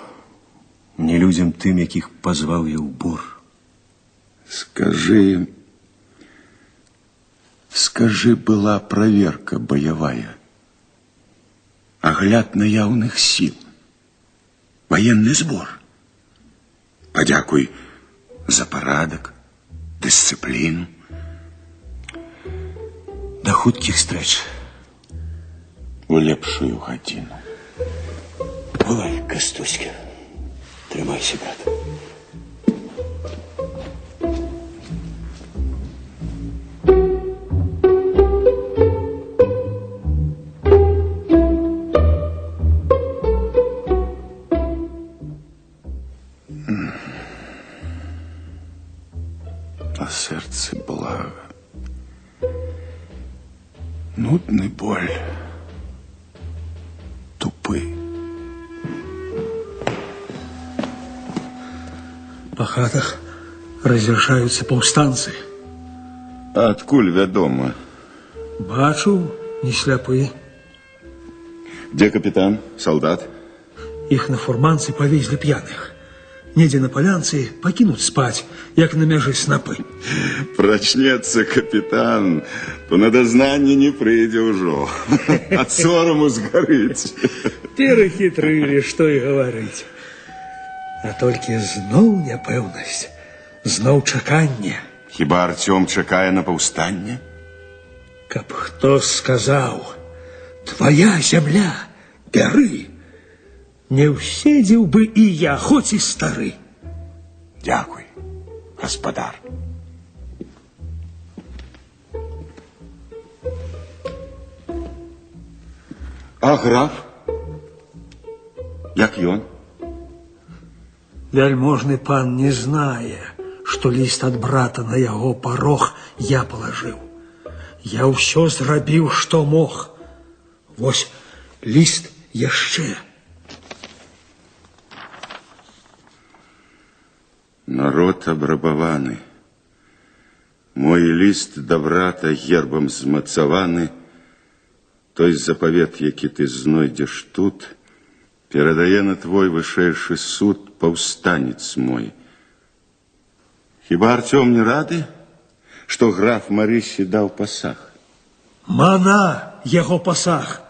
Не людзям тым, якіх пазваў я ў бор. Скажы, была праверка баявая. Агляд наяўных сіл. Военный сбор. Подякуй за парадак, дысцыпліну. Да хуткіх стрэч. У лепшую гадзіну. Бывай, Кастуська. Трымайся, брат. На сердце благо. Нудный боль. Тупый. По хатах разъезжаются повстанцы. А адкуль вядома? Бачу, не сляпы. Где капитан, солдат? Их на фурманцы повезли пьяных. Недзе на полянцы покинуть спать, як на мяжы снапы. Прачнецца капитан, то на дазнанне не прыйдзе ўжо. Ад сораму згарыць. Теры хитрылі, што і гаварыць. А толькі зноў няпэўнасць, зноў чаканне. Хіба Артём чакае на паўстанне? Каб хто сказаў: твоя зямля, бяры. Не уседзеў бы і я, хоць і стары. Дякуй, гаспадар. А граф? Як ён? Вяльможны пан не знае, што ліст ад брата на яго парог я палажыў. Я ўсё зрабіў, што мог. Вось ліст яшчэ. Народ абрабаваны. Мой ліст да брата гербам змацаваны, той запавет, які ты знойдзеш тут, перадае на твой вышэйшы суд паўстанец мой. Хіба Артём не рады, што граф Марысе даў пасаг? Мана яго пасаг.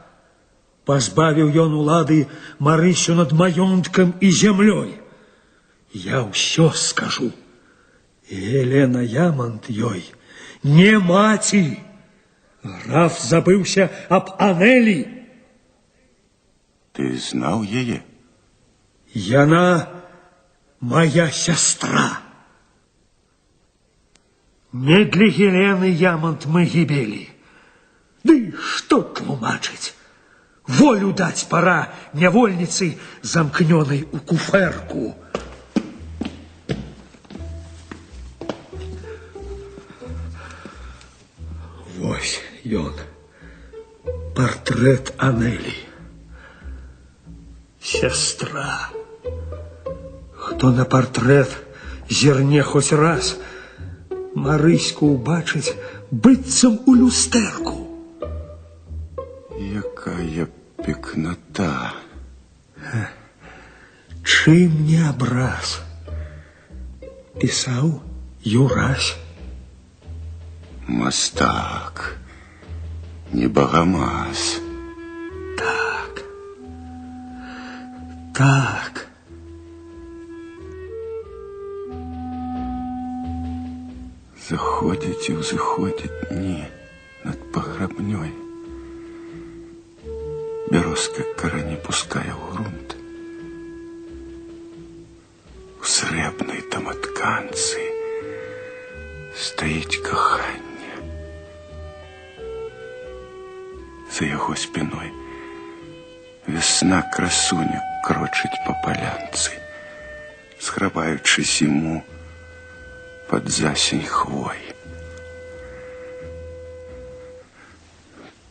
Пазбавіў ён улады Марысю над маёнткам і зямлёй. Я ўсё скажу. Елена Ямант ёй не маці. Граф забыўся аб Анелі. Ты знаў яе? Яна моя сястра. Не для Елены Ямант мы гібелі. Ды што тлумачыць? Волю даць пора нявольніцы, замкнёнай у куфэрку. Вось ён, партрэт Анелі. Сестра. Хто на партрэт зірне хоць раз, Марыську убачыць быццам у люстэрку. Якая пекнота. Чым не абраз? Пісаў Юрась. Мастак, не багамаз. Так. Так. Заходзіць і ўзыходзіць дні над паграбнёй. Бярозка карані пускае ў грунт. У срэбнай таматканцы стаіць каханне. За яго спіной весна красуня крочыць па палянцы, схрабаючы зіму под засень хвой.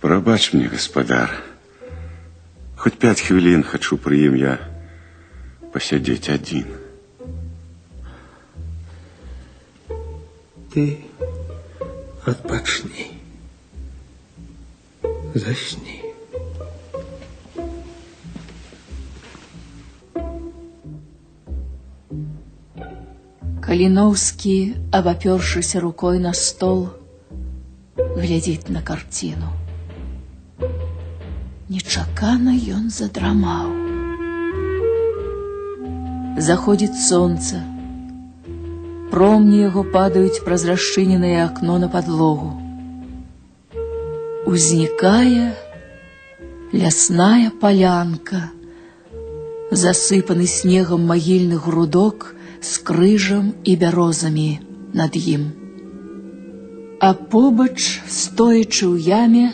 Прабач мне, гаспадар, хоть 5 хвілін хачу пры ім я пасядзець адзін. Ты адпачні. Засні. Каліноўскі, абапёршыся рукой на стол, глядзіць на карціну. Нечакана ён задрамаў. Заходзіць сонца. Промні яго падаюць праз расчыненае акно на падлогу. Узнікае лясная палянка, засыпаны снегам магільны грудок з крыжам і бярозамі над ім. А побач, стоячы ў яме,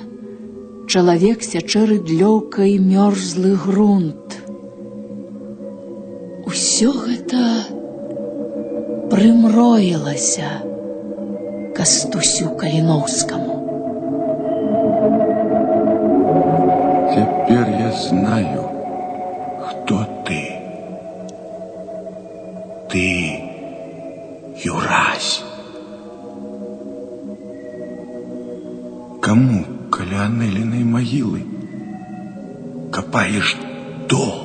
чалавек сячэ рыдлёўкай мёрзлы грунт. Усё гэта прымроілася Кастусю Каліноўскаму. Теперь я знаю, кто ты. Ты, Юрась. Кому каля Анелиной могилы копаешь дол?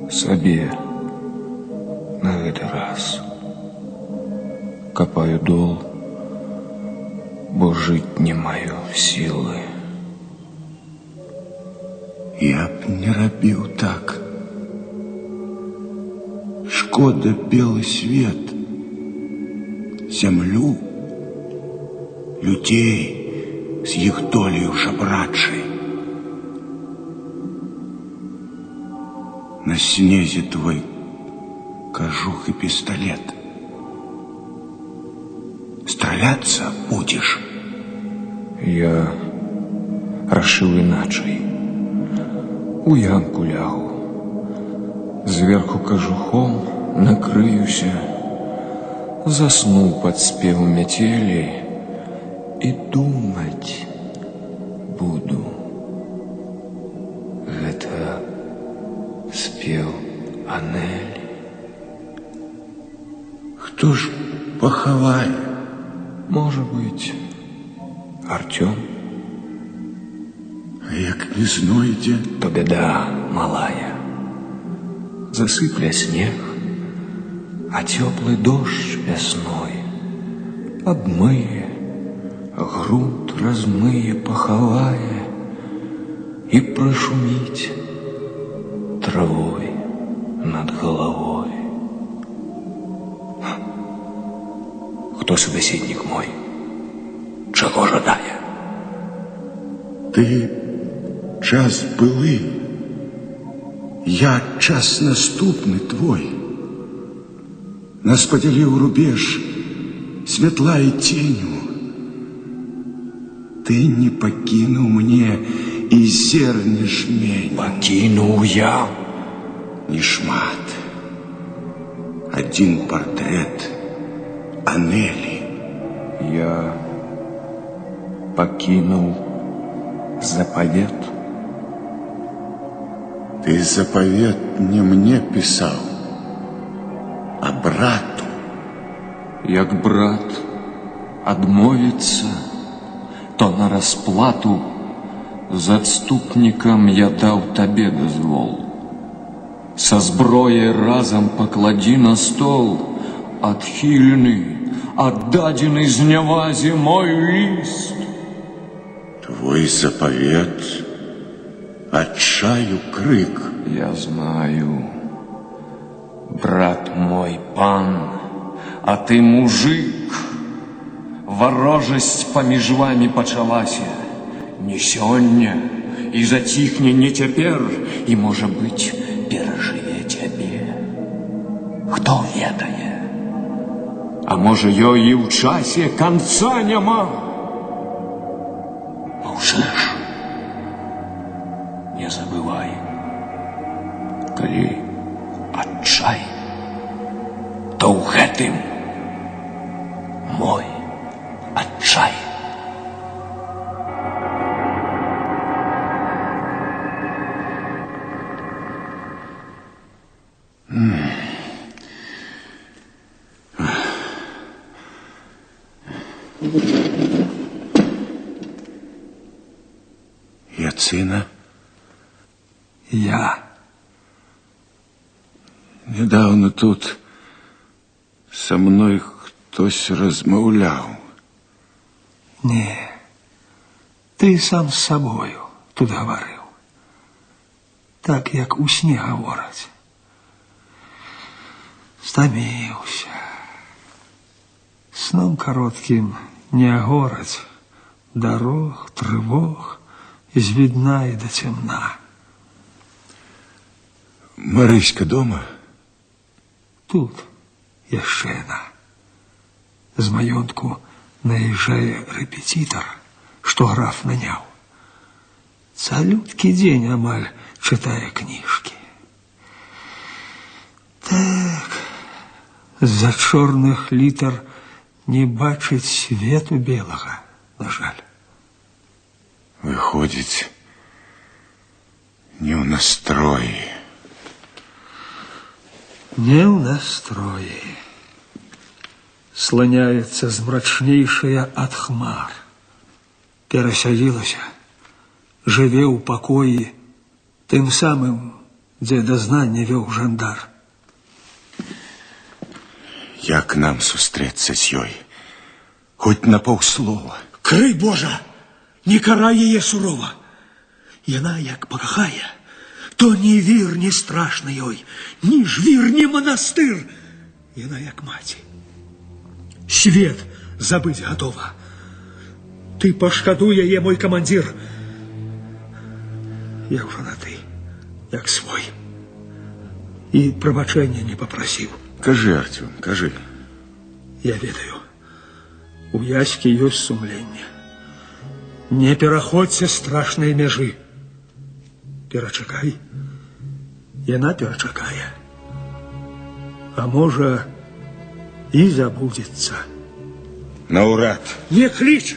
Сабе на этот раз копаю дол, бо жить не маю силы. Я б не рабіў так. Шкода белый свет, зямлю, людей с их долею жабрачай. На снезе твой кожух и пистолет. Стреляться будешь? Я рашыў іначай. У ямку лягу, зверху кажухом накрыюся, засну пад спеў мяцелі і думаць буду. Гэта спеў Анелі. Хто ж пахавае? Можа быць, Артём. як не знойдзе, то беда малая. Засыпля снег, а теплый дождь весной обмые, грунт размые, поховая и прошумить травой над головой. Кто собеседник мой? Чего жадая? Ты час былы, я час наступны твой. Нас подзяліў рубеж святла і теню. Ты не пакінуў мне і зерня жмень. Пакінуў я. Не шмат. Один портрет Анелі. Я пакінуў запавет. Ты запавет не мне писал, а брату. Як брат адмовіцца, то на расплату з адступнікам я даў табе дазвол. Са зброяй разам пакладзі на стол адхілены, аддадзены знявазе мой ліст. Твой запавет, отчаю крик. Я знаю, брат мой пан, а ты мужик. Ворожасць паміж вами пачалася не сёння і заціхне не цяпер, і, можа быць, перажыве цябе. Хто ведае? А можа, ёй і ў часе канца няма? Маўчыш? Не забывай, калі адчай, то ў гэтым мой адчай. Яцына? Я. Недавно тут со мной хтось размаўляў. Не, ты сам з сабою тут гаварыў. Так, як у сне гавораць. Стаміўся. Сном кароткім не агораць. Дарог, трывог, з відна і да цемна. Марыська дома? Тут яшчэ яна. З маёнтку наезжае рэпетитор, што граф наняў. Цалюткі дзень амаль чытае кніжкі. Так, з-за чорных літар не бачыць свету белага, на жаль. Выходзіць, не ў настроі. Не ў настроі. Сланяецца змрачнейшая ад хмар. Перасялілася, жыве ў пакоі, тым самым, дзе дазнанне вёў жандар. Як нам сустрэцца з ёй? Хоць на паўслова. Крый Божа, не карай яе сурова. Яна, як пакахае, то ні вір, ні страшны ёй, ні жвір, ні манастыр. Яна як маці. Свет забыць гатова. Ты пашкадуй яе, мой камандзір. Я ўжо на ты, як свой. І прабачэння не папрасіў. Кажы, Артём, кажы. Я ведаю, у Яські ёсць сумленне. Не пераходзьце страшнай мяжы. Перачакай. Яна перачакае. А можа, і забудзецца. Наўрад. Не кліч!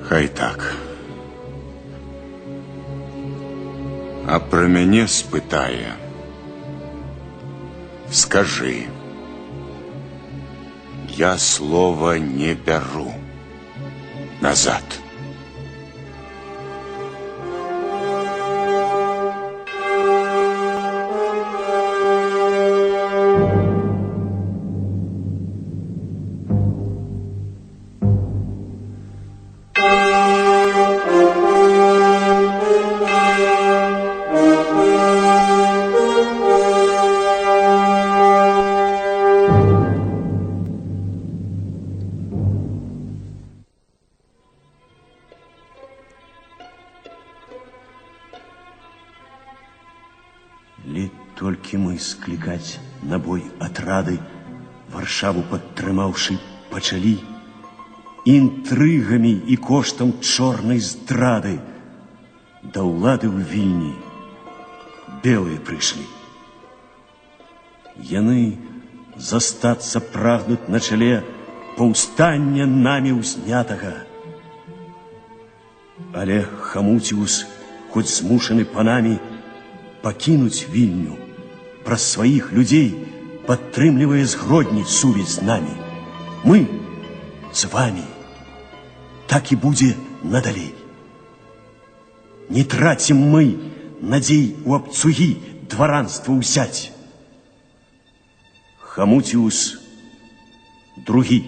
Хай так. А пра мяне спытае. Скажы, Я слова не беру назад. Толькі мы склікаць на бой атрады, Варшаву падтрымаўшы, пачалі інтрыгамі і коштам чорнай здрады. Да ўлады ў Вільні белыя прыйшлі. Яны застацца прагнуць на чале паўстання намі ўзнятага. Але Хамуціус, хоць змушаны панамі, пакінуць Вільню, праз сваіх людзей падтрымлівае з Гродні сувязь з намі. Мы з вамі. Так і будзе надалей. Не трацім мы надзей у абцугі дваранства ўзяць. Хамуціус другі.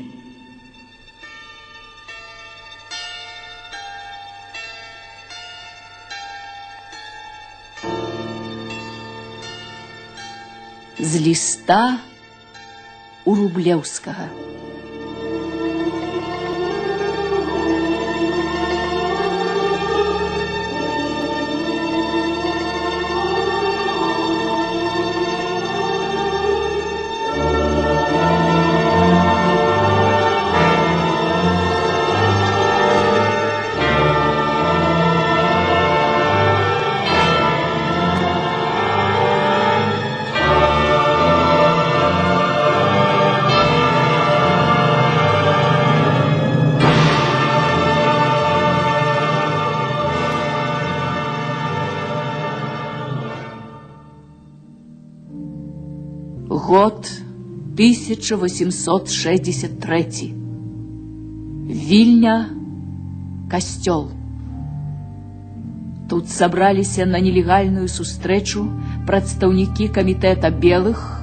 З ліста у Рублеўскага. Год 1863. Вільня, касцёл. Тут сабраліся на нелегальную сустрэчу прадстаўнікі камітэта белых,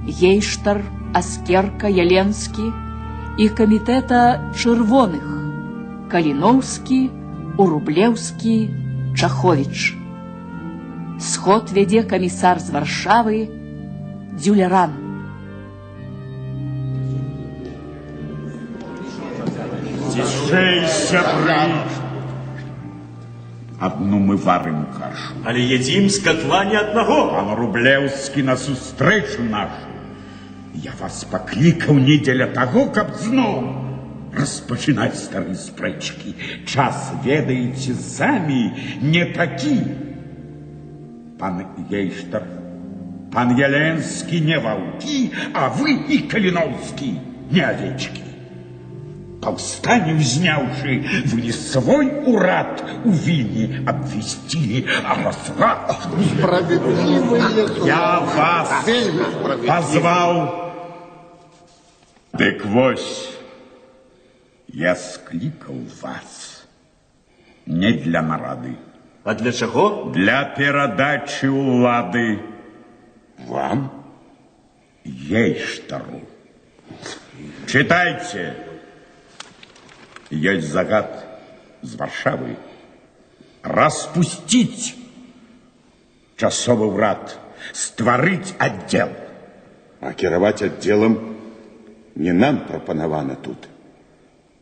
Гейштар, Аскерка, Яленскі і камітэта чырвоных, Каліноўскі, Урублеўскі, Чаховіч. Сход вядзе камісар з Варшавы Дзюляран. Цішэй, сябры! Одну мы варым кашу. Але едзім з катла не аднаго. Пан Рублеўскі на сустрэчу нашу. Я вас паклікаў не дзеля таго, каб зноў распачынаць стары спрэчкі. Час, ведаеце, самі не такі. Пан Гейштар, пан Яленскі не ваўкі, а вы і Каліноўскі не авечкі. Паўстанне ўзняўшы, вы не свой урад у Вільні абвесцілі, а разрад. Справедливые. Я вас позвал. Дык вось, я склікаў вас не для нарады. А для чаго? Для перадачы ўлады. Вам? Гейштару. Читайте. Есть загад з Варшавы. Распустить часовы ўрад, стварыць аддзел. А кіраваць аддзелам не нам прапанавана тут,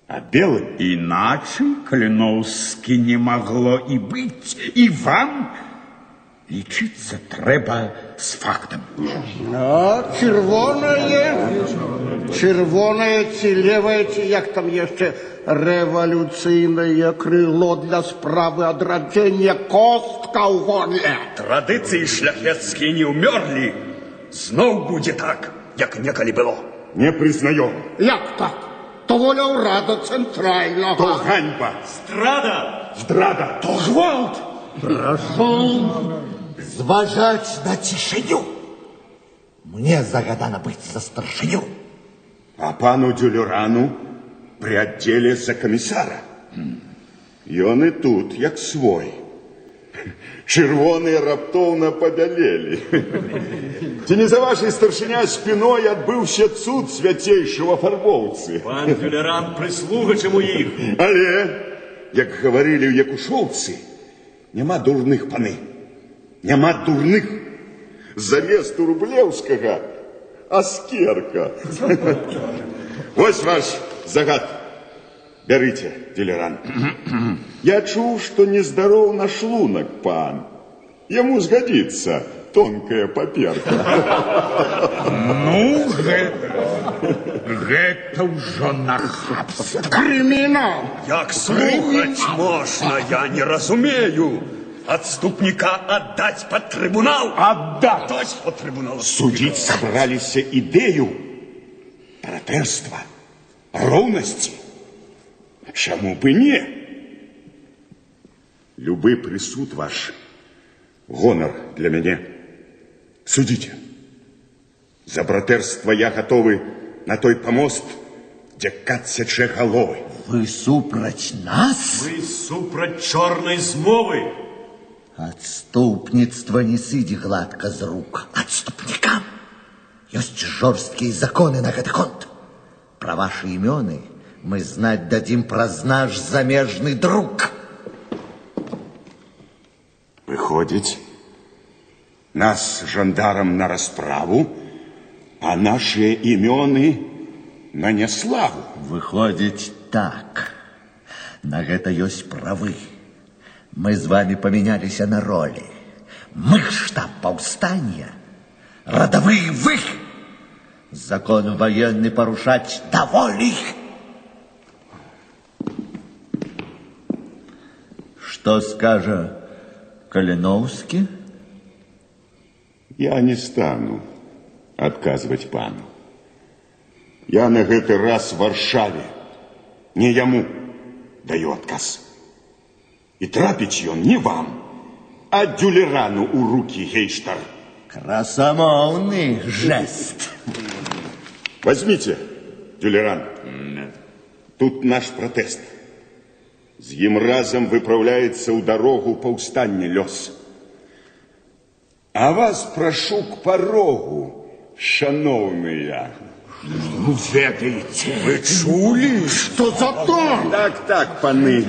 а белым. Иначе Каліноўскі не могло и быть, и вам лічыцца трэба с фактом. А, чырвонае ці левае, ці як там яшчэ рэвалюцыйнае крыло для справы адраджэння, костка ў горле. Традыцыі шляхецкія не ўмёрлі. Зноў будзе так, як некалі было. Не прызнаём. Як так? То воля ўрада цэнтральнага. То ганьба. Здрада. Здрада. То гвалт. Прашу зважаць на цішыню. Мне загадана быць за старшыню. а пану Дюлерану при отделе за комиссара. И он и тут, як свой. Чырвоныя раптоўна пабялелі. Ці не за вашай старшыня спиной адбыўся цуд свяцейшего фарбоўцы. Пан Дюлеран прислуга, чым у іх. Але, як гаварылі ў якушоўцы, няма дурных, паны. Няма дурных. Замест Рублеўскага Аскерка. Вось ваш загад. Бярыце, Дюлеран. Я чуў, што нездаров на шлунак, пан. Яму згадзіцца тонкая паперка. Ну, гэта ўжо нахабства. Крымінал! Як слухаць можна, я не разумею. Отступника отдать под трибунал. Отдать под трибунал. Судить собрались идею братерства, ровности. Чему бы не? Любый присуд ваш, гонор для меня. Судите. За братерство я готовы на той помост, где кацяче головы. Вы супраць нас? Вы супраць чорной змовы. Отступництво не сыдзе гладко з рук. Отступникам есть жорсткие законы на гэты конт. Про ваши имёны мы знать дадим праз наш замежный друг. Выходит, нас жандарам на расправу, а наши имёны на няславу. Выходит так. На гэта ёсць правы. Мы с вами поменялись на роли. Мы штаб повстания, родовые вы. Закон военный порушать доволи. Что скажет Калиновский? Я не стану отказывать пану. Я на гэты раз в Варшаве не яму даю отказ. И трапіць ён не вам, а Дюлерану у руки, гейштар. Красомовный жест. Возьмите, Дюлеран. Тут наш протест. З ім разом выправляется у дорогу паўстання лёс. А вас прошу к порогу, шановные. Ну, ведаете, вы чули? Что за то? Так, паны.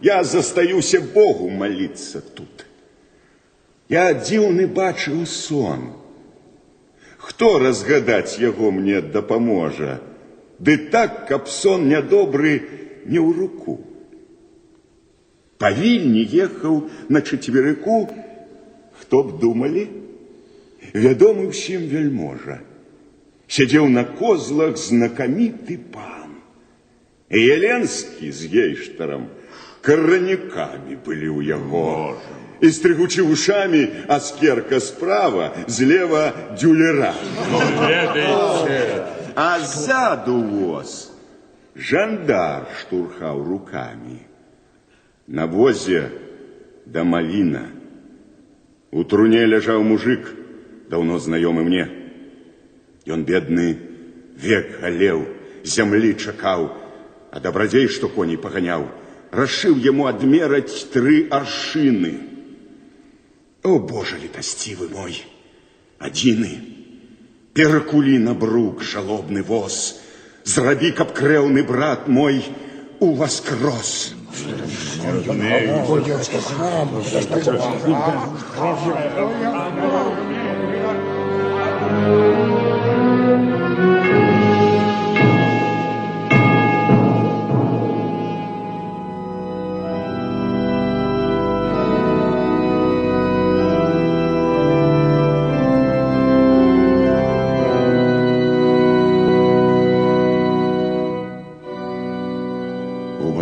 Я застаюся Богу молиться тут. Я дзіўны бачыў сон. Хто разгадаць яго мне дапаможа? Ды так, каб сон нядобры не ў руку. Па Вільні ехаў на чацверыку, хто б думалі? Вядомы ўсім вельможа. Сядзеў на козлах знакаміты пан. І Яленскі з гейштарам каранякамі былі ў яго. І стрыгучы вушамі Аскерка справа, злева Дюлеран. А ззаду воз жандар штурхаў рукамі. На возе да маліна. У труне ляжаў мужик, даўно знаёмы мне. Ён бедны век галеў, зямлі чакаў, а дабрадзей, што коней паганяў, рашыў яму адмераць 3 аршыны. О, Боже літасцівы мой, адзіны, перакулі на брук жалобны воз, зрабі, каб крэўны брат мой уваскрос.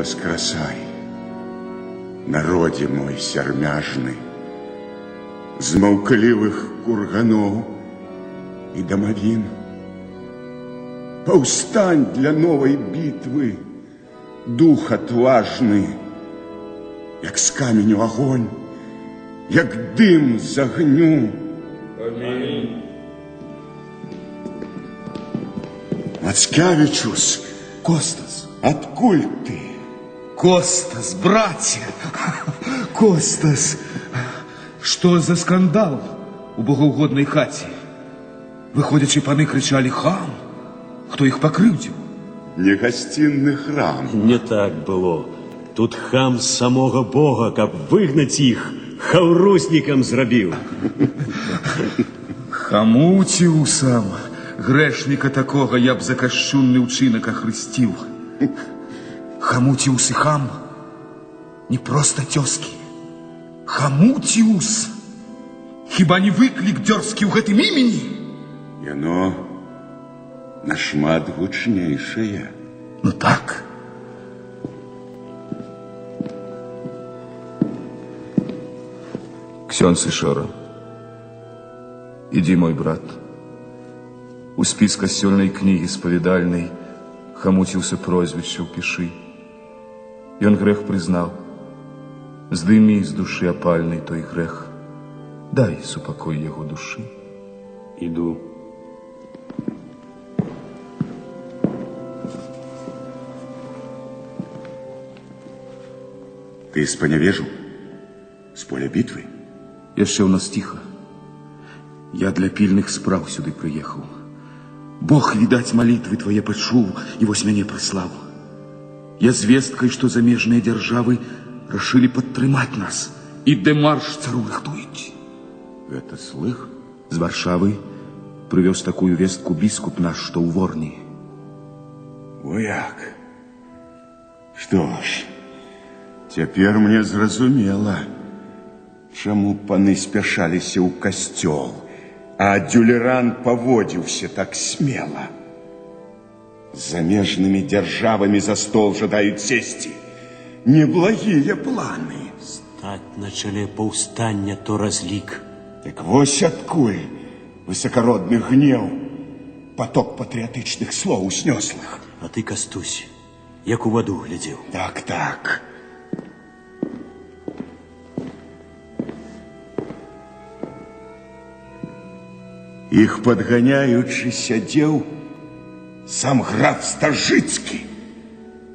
Воскресай, народе мой сярмяжны, з маўклівых курганоў і дамавін. Паўстань для новай бітвы, дух отважны, як з каменю агонь, як дым з агню. Амінь. Мацкевичус. Костас. Откуль ты? Костас, братья. Костас. Что за скандал у богоугодной хаті? Виходячи, пани кричали «хам». Хто їх покривдив? Не гостинный храм. Не так было. Тут хам самого Бога, каб выгнать их, хаўрусникам зрабіў. Хамутіусам, грешника такого я б за кощунний учинок охрестил. Хамутиус и хам не просто тезки. Хамутиус. Хіба не выклик дерзкий в гэтым имени? Яно нашмат гучнейшее. Ну так. Ксёндз Ішора, иди, мой брат. У спіс касцёльнай кнігі спавядальнай Хамуціуса прозвішча ўпішы. Ён грэх прызнаў. Здымі з душы апальнай той грэх. Дай супакой яго душы. Иду. Ты спанявежу? С поля битвы? Яшчэ ў нас ціха. Я для пільных спраў сюды прыехаў. Бог, відаць, малітвы твае пачуў і вось мяне прыслаў. Я звесткай, што замежныя дзяржавы рашылі падтрымаць нас і дэмарш цару рыхтуюць. Это слых? З Варшавы прывёз такую вестку біскуп наш, што ў Ворні. О як? Што ж, цяпер мне зразумела, чаму паны спяшаліся ў касцёл, а Дюлеран паводзіўся так смела. З замежнымі дзяржавамі за стол жадаюць сесці. Неблагія планы. Стаць на чале паўстання то разлік. Так вось адкуль высакародны гнеў, поток патрыятычных слоў снёслых. А ты, Кастусь, як у ваду глядзеў. Так, так. Іх падганяючы сядзеў сам граф Стажыцкі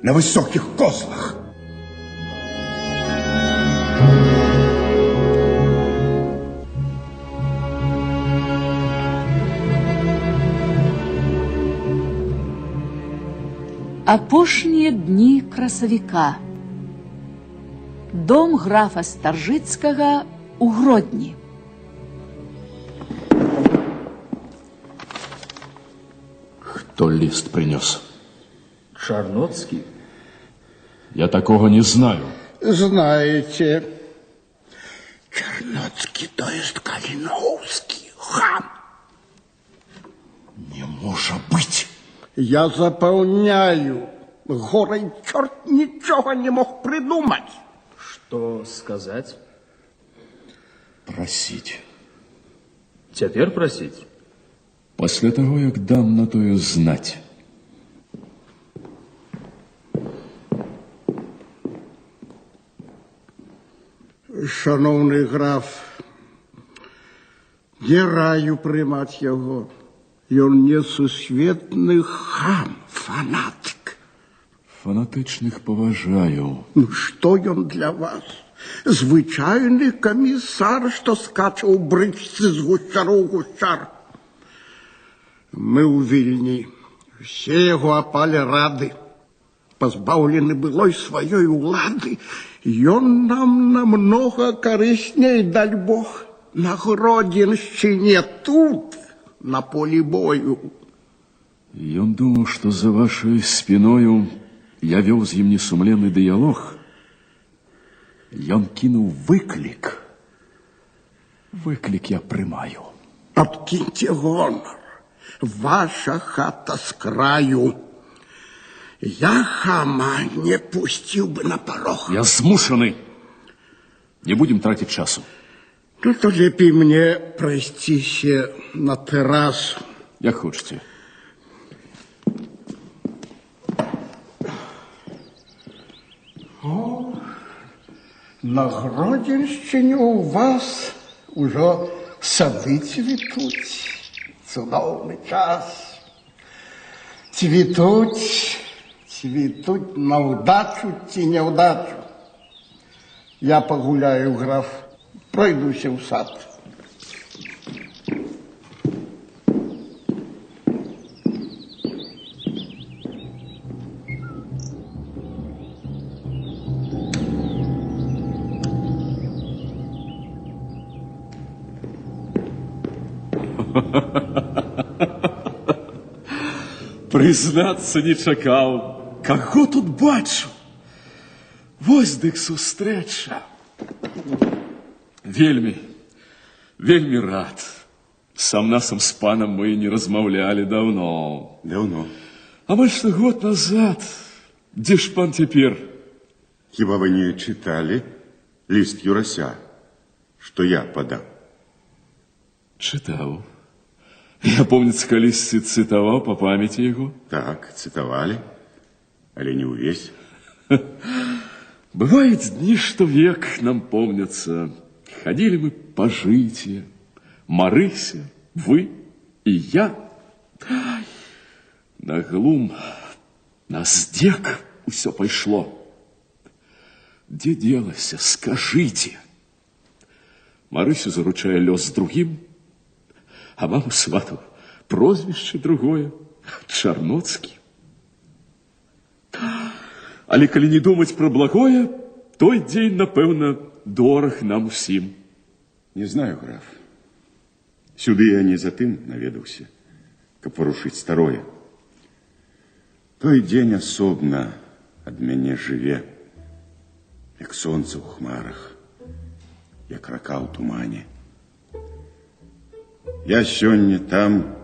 на высокіх козлах. Апошнія дні красавіка. Дом графа Старжыцкага у Гродні. Кто лист принес? Чарноцкий? Я такого не знаю. Знаете, Чарноцкий, то есть Калиновский, хам. Не может быть. Я заполняю. Горой черт ничего не мог придумать. Что сказать? Просить. Теперь просить? После того, як дам на тою знать. Шановний граф, не раю приймати його. Ён несусветны хам, фанатик. Фанатичных поважаю. Ну, что ён для вас? Звычайны камісар, што скача ў брычцы з гусцяра ў гусцяр. Мы ў Вільні. Все яго апалі рады. Пазбаўлены былой сваёй улады. Ён нам намнога карысней, даль Бог, на Гродзеншчыне тут, на полі бою. Ён думаў, што за вашей спіною я вёў з ім несумленны дыялог. Ён кінуў выклік. Выклік я прымаю. Адкіньце гонар. Ваша хата з краю. Я хама не пусціў бы на порог. Я змушаны. Не будем тратить часу. Ну, то лепей мне прайсціся на тэрасу. Як хочете. О, на Гродзеншчыне у вас ужо сады цвітуць. Цудоўны час. Цветуть, цветуть на удачу ці неудачу. Я погуляю, граф, пройдуся в сад. Признацца, не чакаў. Каго тут бачу? Вось дык сустрэча. Вельмі, вельмі рад. Сам-насам з панам мы не размаўлялі даўно. Даўно. Амаль што год назад. Дзе ж пан цяпер? Хіба вы не чыталі ліст Юрася, што я падаў? Чытаў. Я, помніцца, калісьці цытаваў па памяці яго. Так, цытавалі, але не ўвесь. Бываюць дні, што век нам помняцца. Хадзілі мы па жыце. Марыся, вы і я. Ай, на глум, на здзек усё пайшло. Дзе дзелася, скажыце. Марысю заручае лёс з другім, а маму свату прозвішча другое, Чарноцкі. Але калі не думаць пра благое, той дзень, напэўна, дораг нам усім. Не знаю, граф. Сюды я не за тым наведаўся, каб парушыць старое. Той дзень асобна ад мяне жыве, як сонца ў хмарах, як рака ў тумане. Я сёння там,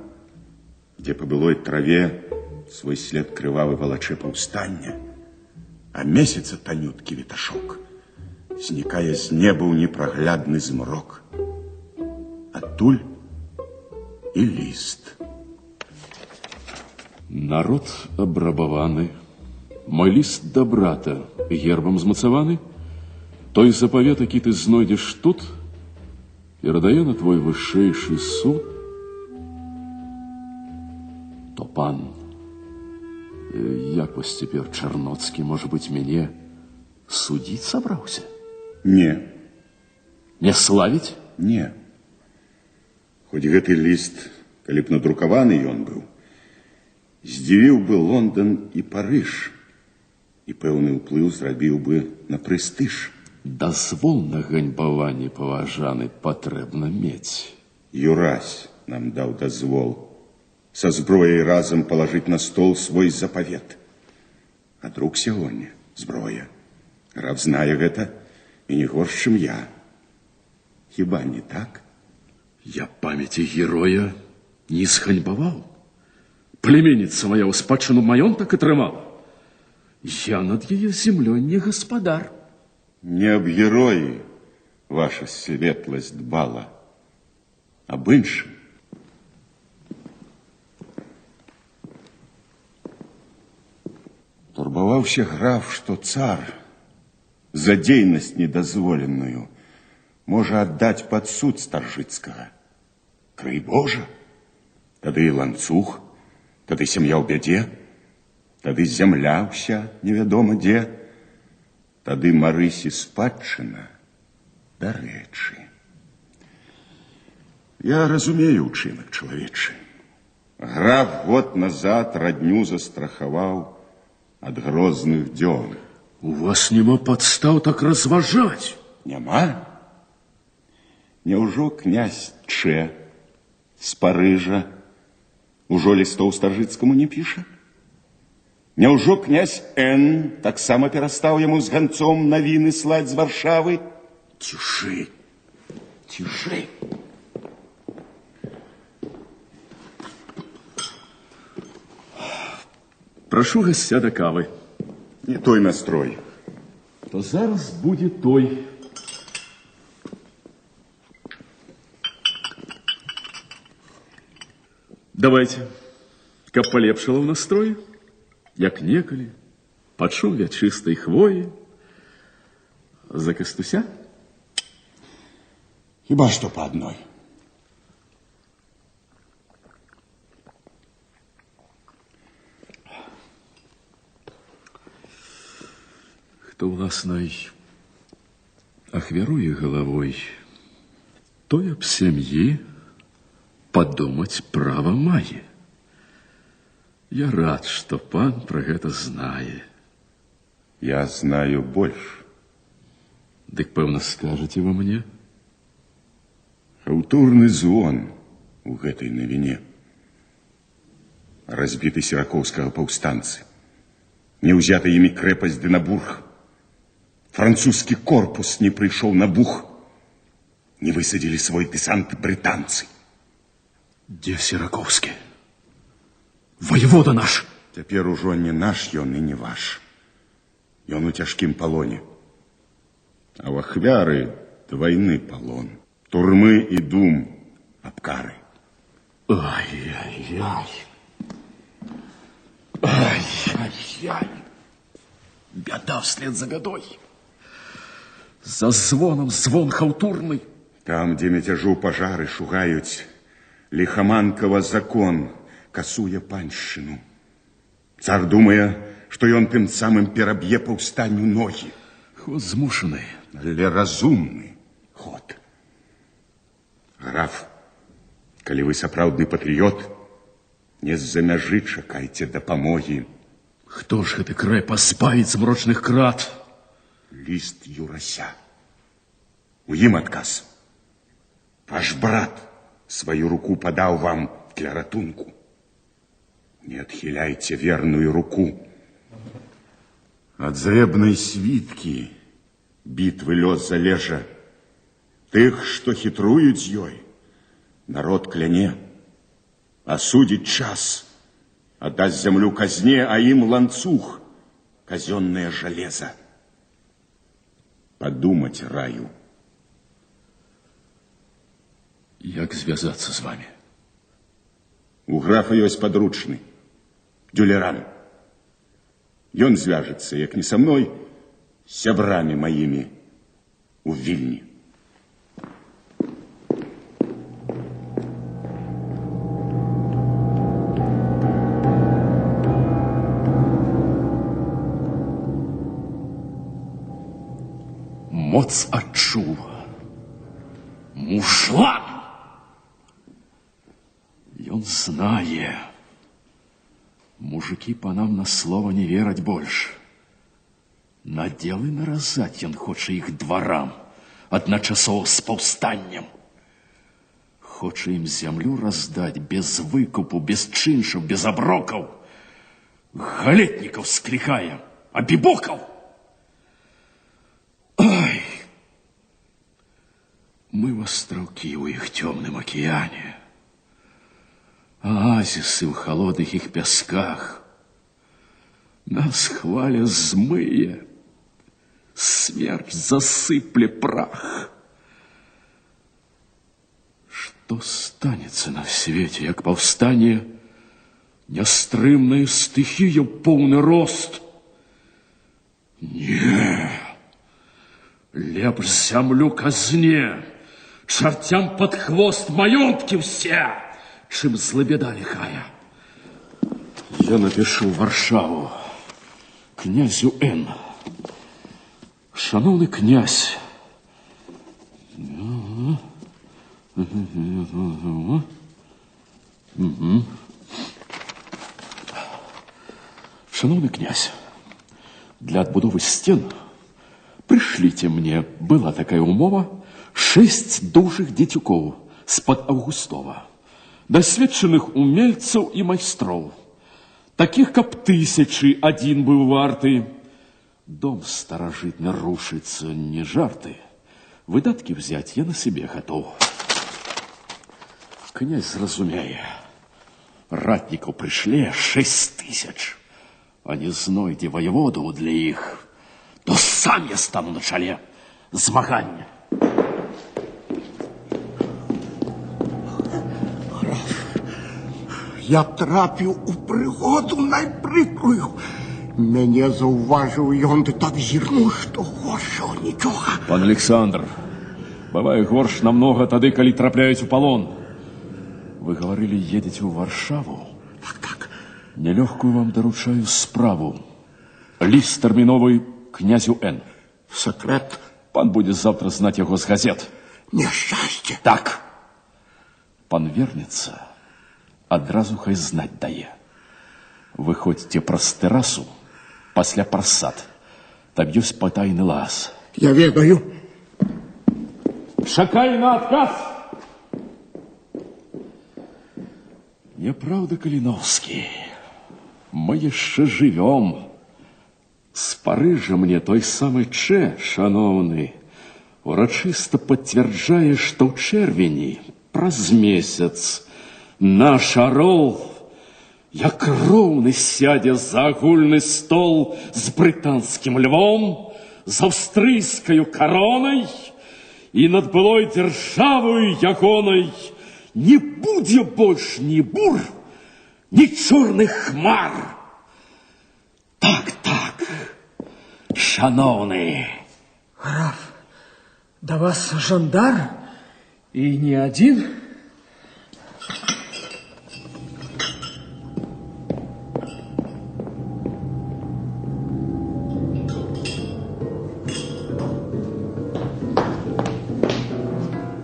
дзе па былой траве свой след крывавы валачэ паўстання, а месяца танюткі віташок знікае з неба ў непраглядны змрок. Адтуль і ліст. Народ абрабаваны, мой ліст да брата гербам змацаваны, той запавет, які ты знойдзеш тут, перадае на твой вышэйшы суд, то пан, як вось цяпер Чарноцкі, можа быць, мяне судзіць сабраўся? Не. Не славіць? Не. Хоць гэты ліст, калі б надрукаваны ён быў, здзівіў бы Лондан і Парыж, і пэўны ўплыў зрабіў бы на прэстыж. Дазвол на ганьбаванне паважаны патрэбна мець. Юрась нам даў дазвол са зброяй разам палажыць на стол свой запавет. А друг сягоння зброя. Граф знае гэта і не горш, чым я. Хіба не так? Я памяці героя не зганьбаваў. Племенніца моя ў спадчыну маёнтак атрымала. Я над яе зямлёй не гаспадар. Не аб героі ваша светласць дбала, аб іншым. Турбаваўся граф, што цар за дзейнасць недазволеную можа аддаць пад суд Старжыцкага. Крый Божа, тады і ланцуг, тады сям'я ў бядзе, тады зямля ўся невядома дзе, тады Марысі спадчына дарэчы. Я разумею ўчынак чалавечы. Граф год назад радню застрахаваў ад грозных дзён. У вас няма падстаў так разважаць. Няма? Няўжо князь Чэ з Парыжа ужо лістоў Старжыцкаму не піша? Няўжо князь Н таксама перастаў яму з ганцом навіны слаць з Варшавы? Цішэй, цішэй. Прашу гасця да кавы. Не той настрой. То зараз будзе той. Давайте, каб палепшала ў настрой, як некалі, пачуў вячыстай хвоі, за Кастуся? Хіба што па адной. Хто, власне, ахвяруе головой, той об семьи подумать право мае. Я рад, что пан про гэта знае. Я знаю больше. Дык, пэвна, скажете вы мне? Хаўтурны звон у гэтай навіне. Разбіты сіракоўскага паўстанцы. Не ўзята імі крэпасць Дынабург. Французскі корпус не прыйшоў на Буг. Не высадзілі свой дэсант брытанцы. Дзе Сіракоўскі? Воевода наш. Цяпер ужо не наш ён і не ваш. Ён у цяжкім палоне. А ў ахвяры двайны палон. Турмы і дум аб кары. Ай-яй-яй. Ай-яй-яй. Бяда вслед за бядой. За звоном звон хаўтурны. Там, дзе мяцяжу пажары шугаюць, лихоманкова закон касуе паншчыну. Цар думае, што ён тым самым пераб'е паўстанню ногі. Ход змушаны, але разумны ход. Граф, калі вы сапраўдны патрыёт, не з-за мяжы чакайце дапамогі. Хто ж гэты край пазбавіць змрочных крат? Ліст Юрася. У ім адказ. Ваш брат свою руку подал вам для ратунку. Не отхиляйте верную руку. От зребной свитки битвы лёс залежа. Тых, что хитруют з ёй, народ кляне. Осудит час, отдаст землю казне, а им ланцуг, казенное железо. Подумать раю. Як звязаться с вами? У графа ёсць подручны, Дюлеран. Ён звяжется, як не со мной, с сябрами моими у Вильни. Моц адчуў. Мужлан! Ён знае. Мужики по нам на слово не верать больше. На делы наразаць ён хоча іх дварам, адначасова з паўстаннем. Хоча ім зямлю раздаць без выкупу, без чыншаў, без аброкаў. Галетнікаў склікае, абібокаў. Ай! Мы в астраўкі ў іх цёмным акіяне. Оазисы в холодных их песках. Нас хваля змые, смерть засыпле прах. Что станется на свете, як повстание, нястрымная стихия, полный рост? Не, лепш землю казне, чертям под хвост маёнтки все, чым злобеда лихая. Я напишу в Варшаву князю Н. Шановный князь, шановный князь, для отбудовы стен пришлите мне, была такая умова, 6 дужых дзецюкоў з-пад Августова, досведчаных умельцаў і майстроў, таких, каб 1001 быў варты. Дом старажытны рушыцца, не жарты. Выдаткі взять я на себе готов. Князь зразумее, ратнікаў прышле 6000, а не знойдзе воеводу для іх, то сам я стану на чале змагання. Я трапіў у прыгоду найпрыкрую. Мяне заўважыў ён, ды так зірнуў, што горшого нічога. Пан Александр, бывае горш намного тады, калі трапляюць у палон. Вы говорили, едете в Варшаву? Так. Нелегкую вам доручаю справу. Лист терминовый князю Н. Секрет? Пан будет завтра знать его с газет. Несчастье. Так. Пан вернется, адразу хай знать дае. Выходите праз террасу, пасля праз сад. Там ёсць потайны лаз. Я ведаю. Чакай на адказ. Няправда, Калиновский. Мы яшчэ живем. З Парыжа мне той самы Че, шановны, урачыста пацвярджае, што ў чэрвені, праз месяц, наш арол, як роўны сядзе за агульны стол з брытанскім львом, з аўстрыйскаю каронай, і над былой дзяржавою ягонай не будзе больш ні бур, ні чорных хмар. Так, шановны. Граф, да вас жандар и не один?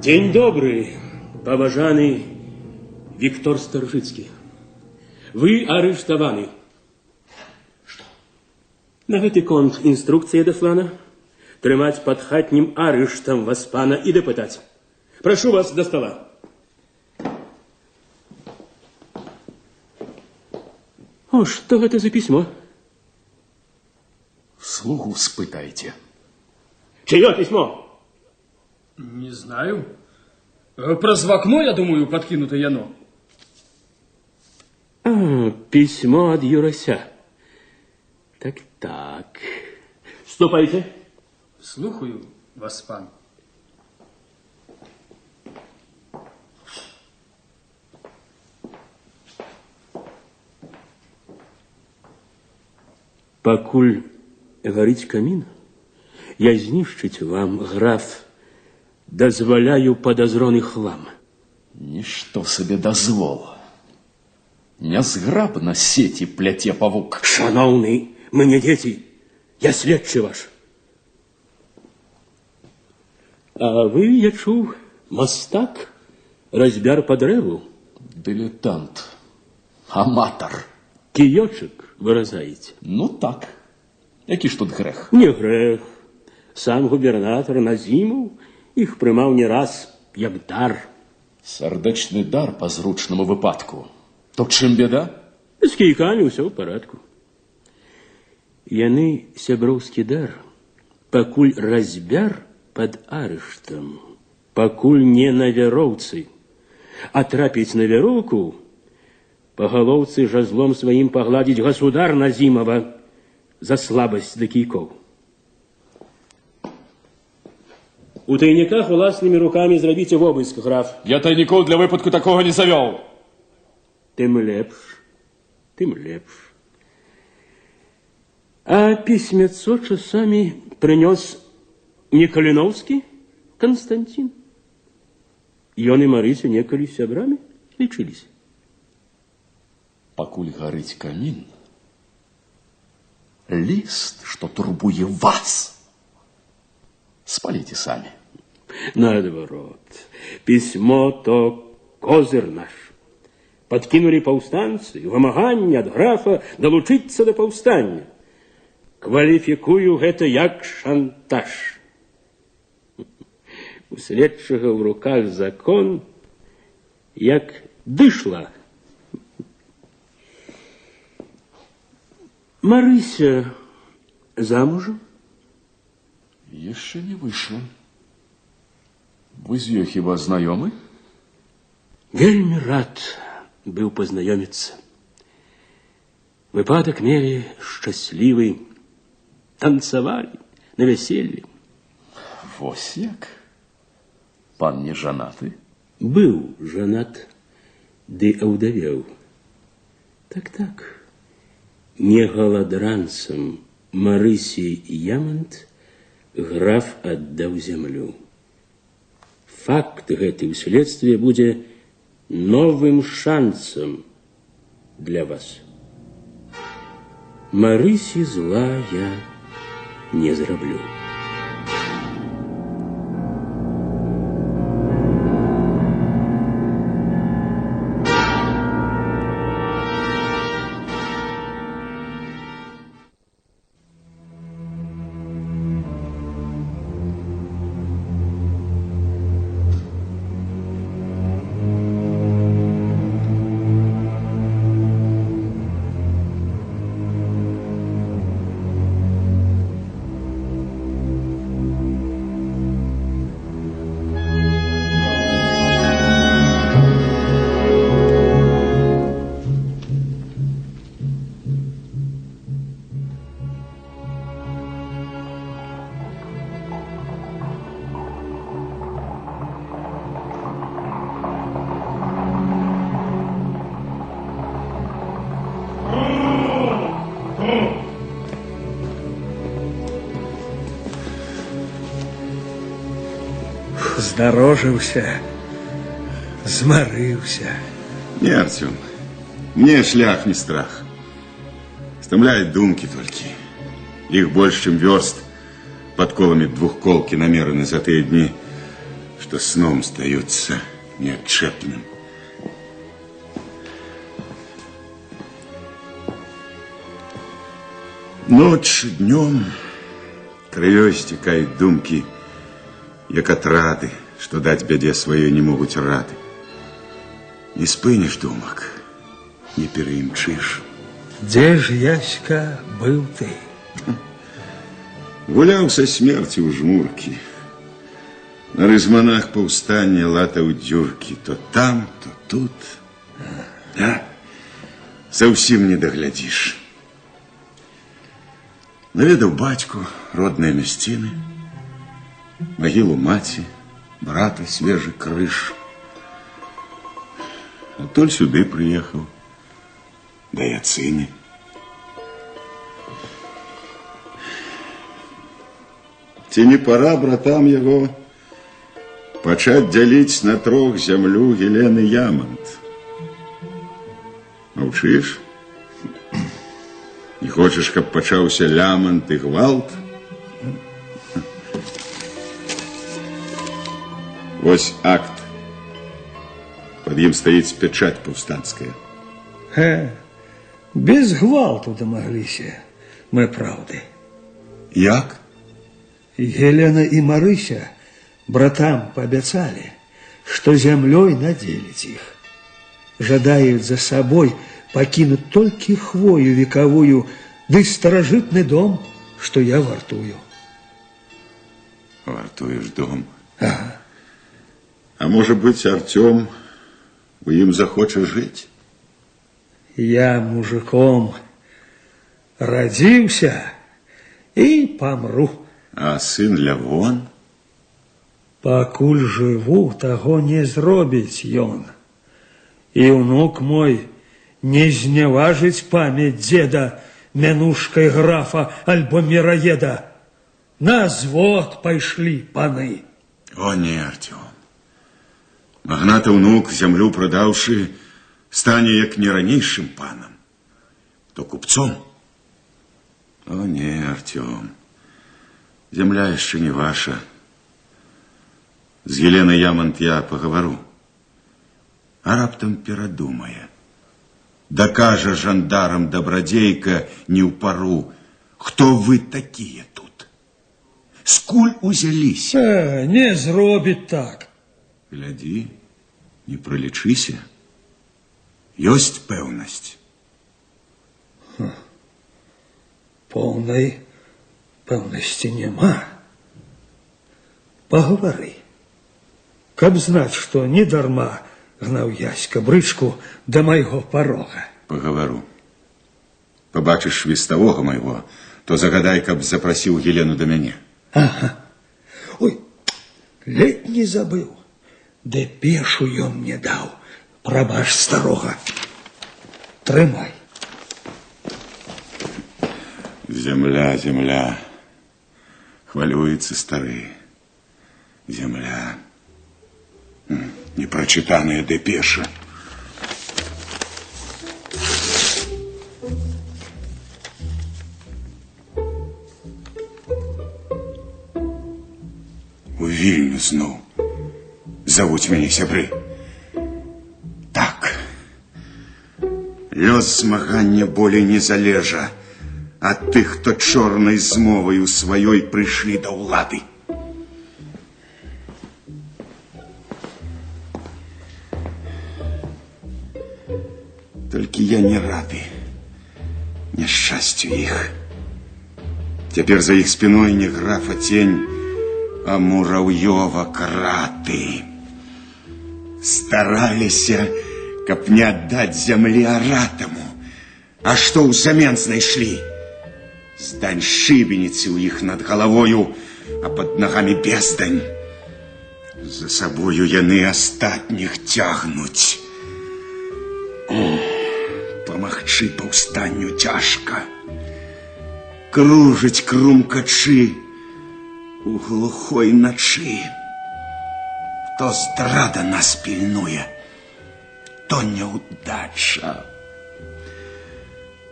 День добрый, поважанный Виктор Старжицкий. Вы арыштованы. На гэты конт інструкцыя даслана. Трымаць пад хатнім арыштам вас пана і дапытаць. Прашу вас до стола. О, што гэта за пісьмо? Слугу спытайце. Чье письмо? Не знаю. Праз окно, я думаю, подкинуто яно. Письмо от Юрася. Так. Ступайте. Слухаю вас, пан. Пакуль гарыць камін, я знішчыць вам, граф, дазваляю падазроны хлам. Нішто сабе дазвол. Нязграбна сеці пляце павук. Шановны, мы не дзеці, я следчы ваш. А вы, я чуў, мастак, разьбяр па дрэву. Дилетант, аматар. Кіёчак выразаеце? Ну так. Які ж тут грэх? Не грэх. Сам губернатор Назімаў іх прымаў не раз, як дар. Сардэчны дар па зручнаму выпадку. То чым беда? З кійкамі ўсё ў парадку. Яны сяброўскі дар, пакуль разьбяр пад арыштам, пакуль не на вяроўцы, а трапіць на вяроўку, па галоўцы жазлом сваім пагладзіць государ Назімава за слабасць да кійкоў. У тайніках уласнымі рукамі зрабіце вобыск, граф. Я тайнікоў для выпадку такога не завёў. Тым лепш. А пісьмецо часамі прынёс не Каліновскі Константин? Ён і Марыся некалі сябрамі лічыліся. Пакуль гарыць камін, ліст, што турбуе вас, спаліце самі. Наадварот, пісьмо то козыр наш. Подкинули паўстанцы, вымаганне ад графа далучыцца да паўстання. Кваліфікую гэта як шантаж. У следчага ў руках закон, як дышла. Марыся замужам? Яшчэ не выйшла. Вы з ёй хіба знаёмы? Вельмі рад быў пазнаёміцца. Выпадак мелі шчаслівы, танцавалі на вяселлі. Вось як? Пан не жанаты? Быў жанат, ды аўдавеў. Так. Не галадранцам Марысі Ямант граф аддаў зямлю. Факт гэты ў следстве будзе новым шансам для вас. Марысі злая не зраблю. Здарожыўся, змарыўся. Не, Артем, мне шлях не страх. Стамляют думки только. Их больше, чем верст. Подколами двухколки намерены за те дни, что сном остаются неотчепным. Ночь днем крывёй стекают думки, як отрады, что дать беде своей не могут рады. Не спынешь думок, не переимчишь. Где ж, Яська, был ты? Гулял со смерти у жмурки. На рызманах повстания латаў дюрки. То там, то тут. Да? Совсем не доглядишь. Наведаў бацьку, родные мясціны, могилу маці, брата, свежий крыш. Толь сюды приехал, да и отцыны. Ці не пора братам его пачаць дзяліць на трох зямлю Елены Ямонт? Маўчыш? Не хочешь, каб пачаўся лямант и гвалт? Вось акт. Под ім стоит печать повстанская. Без гвалту домоглися мы правды. Як? Елена и Марыся братам пообещали, что землей наделить их. Жадают за собой покинуть только хвою вековую, да и старожитный дом, что я вартую. Вартуешь дом? Ага. А может быть, Артем, у им захочет жить? Я мужиком родился и помру. А сын Лявон? Пакуль жыву, таго не зробіць ён. І ўнук мой не зняважыць памяць дзеда мянушкай графа альбо міраеда. На звод пайшлі паны. О, не, Артем. Магната ўнук, зямлю прадаўшы, стане як не ранейшым панам, то купцом. О, не, Артем. Земля еще не ваша. С Еленой Ямонт я поговорю. А раптом перадумае. Докажа жандарам добродейка не ў пару, кто вы такие тут. Скуль узялись? Не зробіць так. Гляди, не пролічыся. Ёсць пэўнасць. Полной пэўнасці нема. Поговори. Каб знаць, што не дарма гнаў Яська брычку до майго порога. Поговорю. Побачыш вестового майго, то загадай, каб запросіў Елену до мяне. Ага. Ой, ледь не забыл. Депешу ён мне даў. Прабач старога. Трымай. Земля, земля. Хвалюется стары. Земля. Непрочитанная депеша. Вільню зноў. Завуць мяне сябры. Так. Лёс змагання болей не залежа ад тых, хто чорнай змоваю сваёй прыйшлі да ўлады. Толькі я не рады няшчасцю іх. Цяпер за іх спіной не графа цень, а Мураўёва краты. Стараліся, каб не аддаць зямлі аратаму. А што ўзамен знайшлі? Здань шыбеніцы ў іх над галавою, а пад нагамі бездань. За сабою яны астатніх цягнуць. Памагчы паўстанню цяжка. Кружаць крумкачы у глухой начы. То здрада нас пільнуе, то няўдача.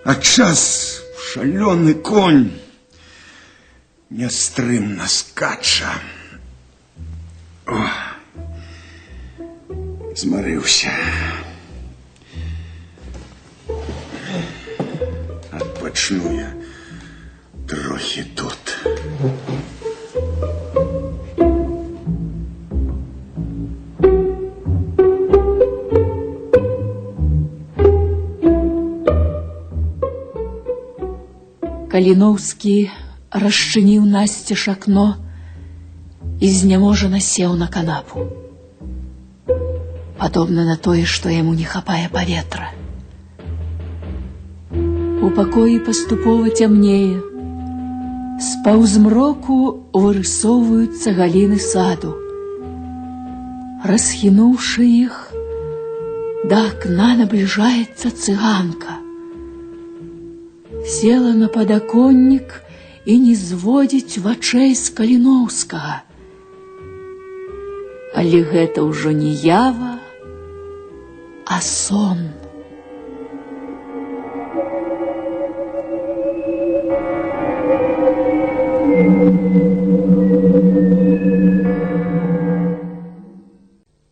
А час шалёны конь нястрымна скача. О, змарыўся. Адпачну я трохі тут. Каліноўскі расчыніў насцеж акно і зняможана сеў на канапу. Падобна на тое, што яму не хапае паветра. У пакоі паступова цямнее. З паўзмроку вырысоўваюцца галіны саду. Расхінуўшы іх, да акна набліжаецца цыганка. Села на падаконнік і не зводзіць вачэй з Каліноўскага. Але гэта ўжо не ява, а сон.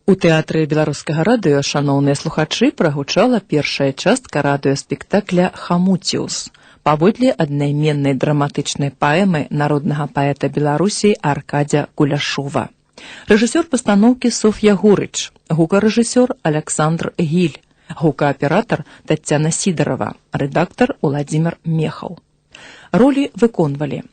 У тэатры беларускага радыё, шаноўныя слухачы, прагучала першая частка радыёспектакля «Хамуціус» паводле аднайменнай драматычнай паэмы народнага паэта Беларусі Аркадзя Куляшова. Рэжысёр пастаноўкі Соф'я Гурыч, гукарэжысёр Аляксандр Гіль, гукааператар Таццяна Сідарова, рэдактар Уладзімір Мехаў. Ролі выконвалі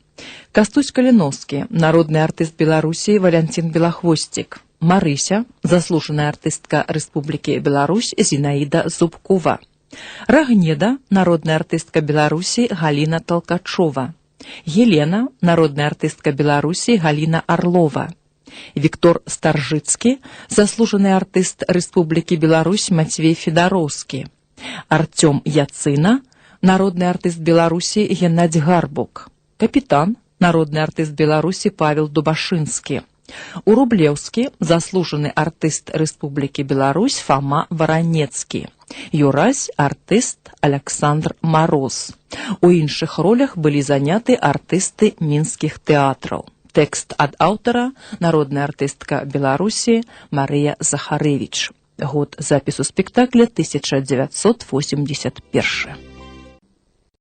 Кастусь Каліноўскі, народны артыст Беларусі Валянцін Белахвосцік, Марыся, заслужаная артыстка Рэспублікі Беларусь Зінаіда Зубкова, Рагнеда, народная артыстка Беларусі Галіна Талкачова, Елена, народная артыстка Беларусі Галіна Арлова, Віктор Старжыцкі, заслужаны артыст Рэспублікі Беларусь Мацвей Федароўскі, Артём Яцына, народны артыст Беларусі Геннадзь Гарбук, Капітан, народны артыст Беларусі Павел Дубашынскі, Урублеўскі, заслужаны артыст Рэспублікі Беларусь Фама Варанецкі, Юразь, артыст Аляксандр Мароз. У іншых ролях былі заняты артысты мінскіх тэатраў. Тэкст ад аўтара народная артыстка Беларусі Марыя Захарэвіч. Год запісу спектакля 1981.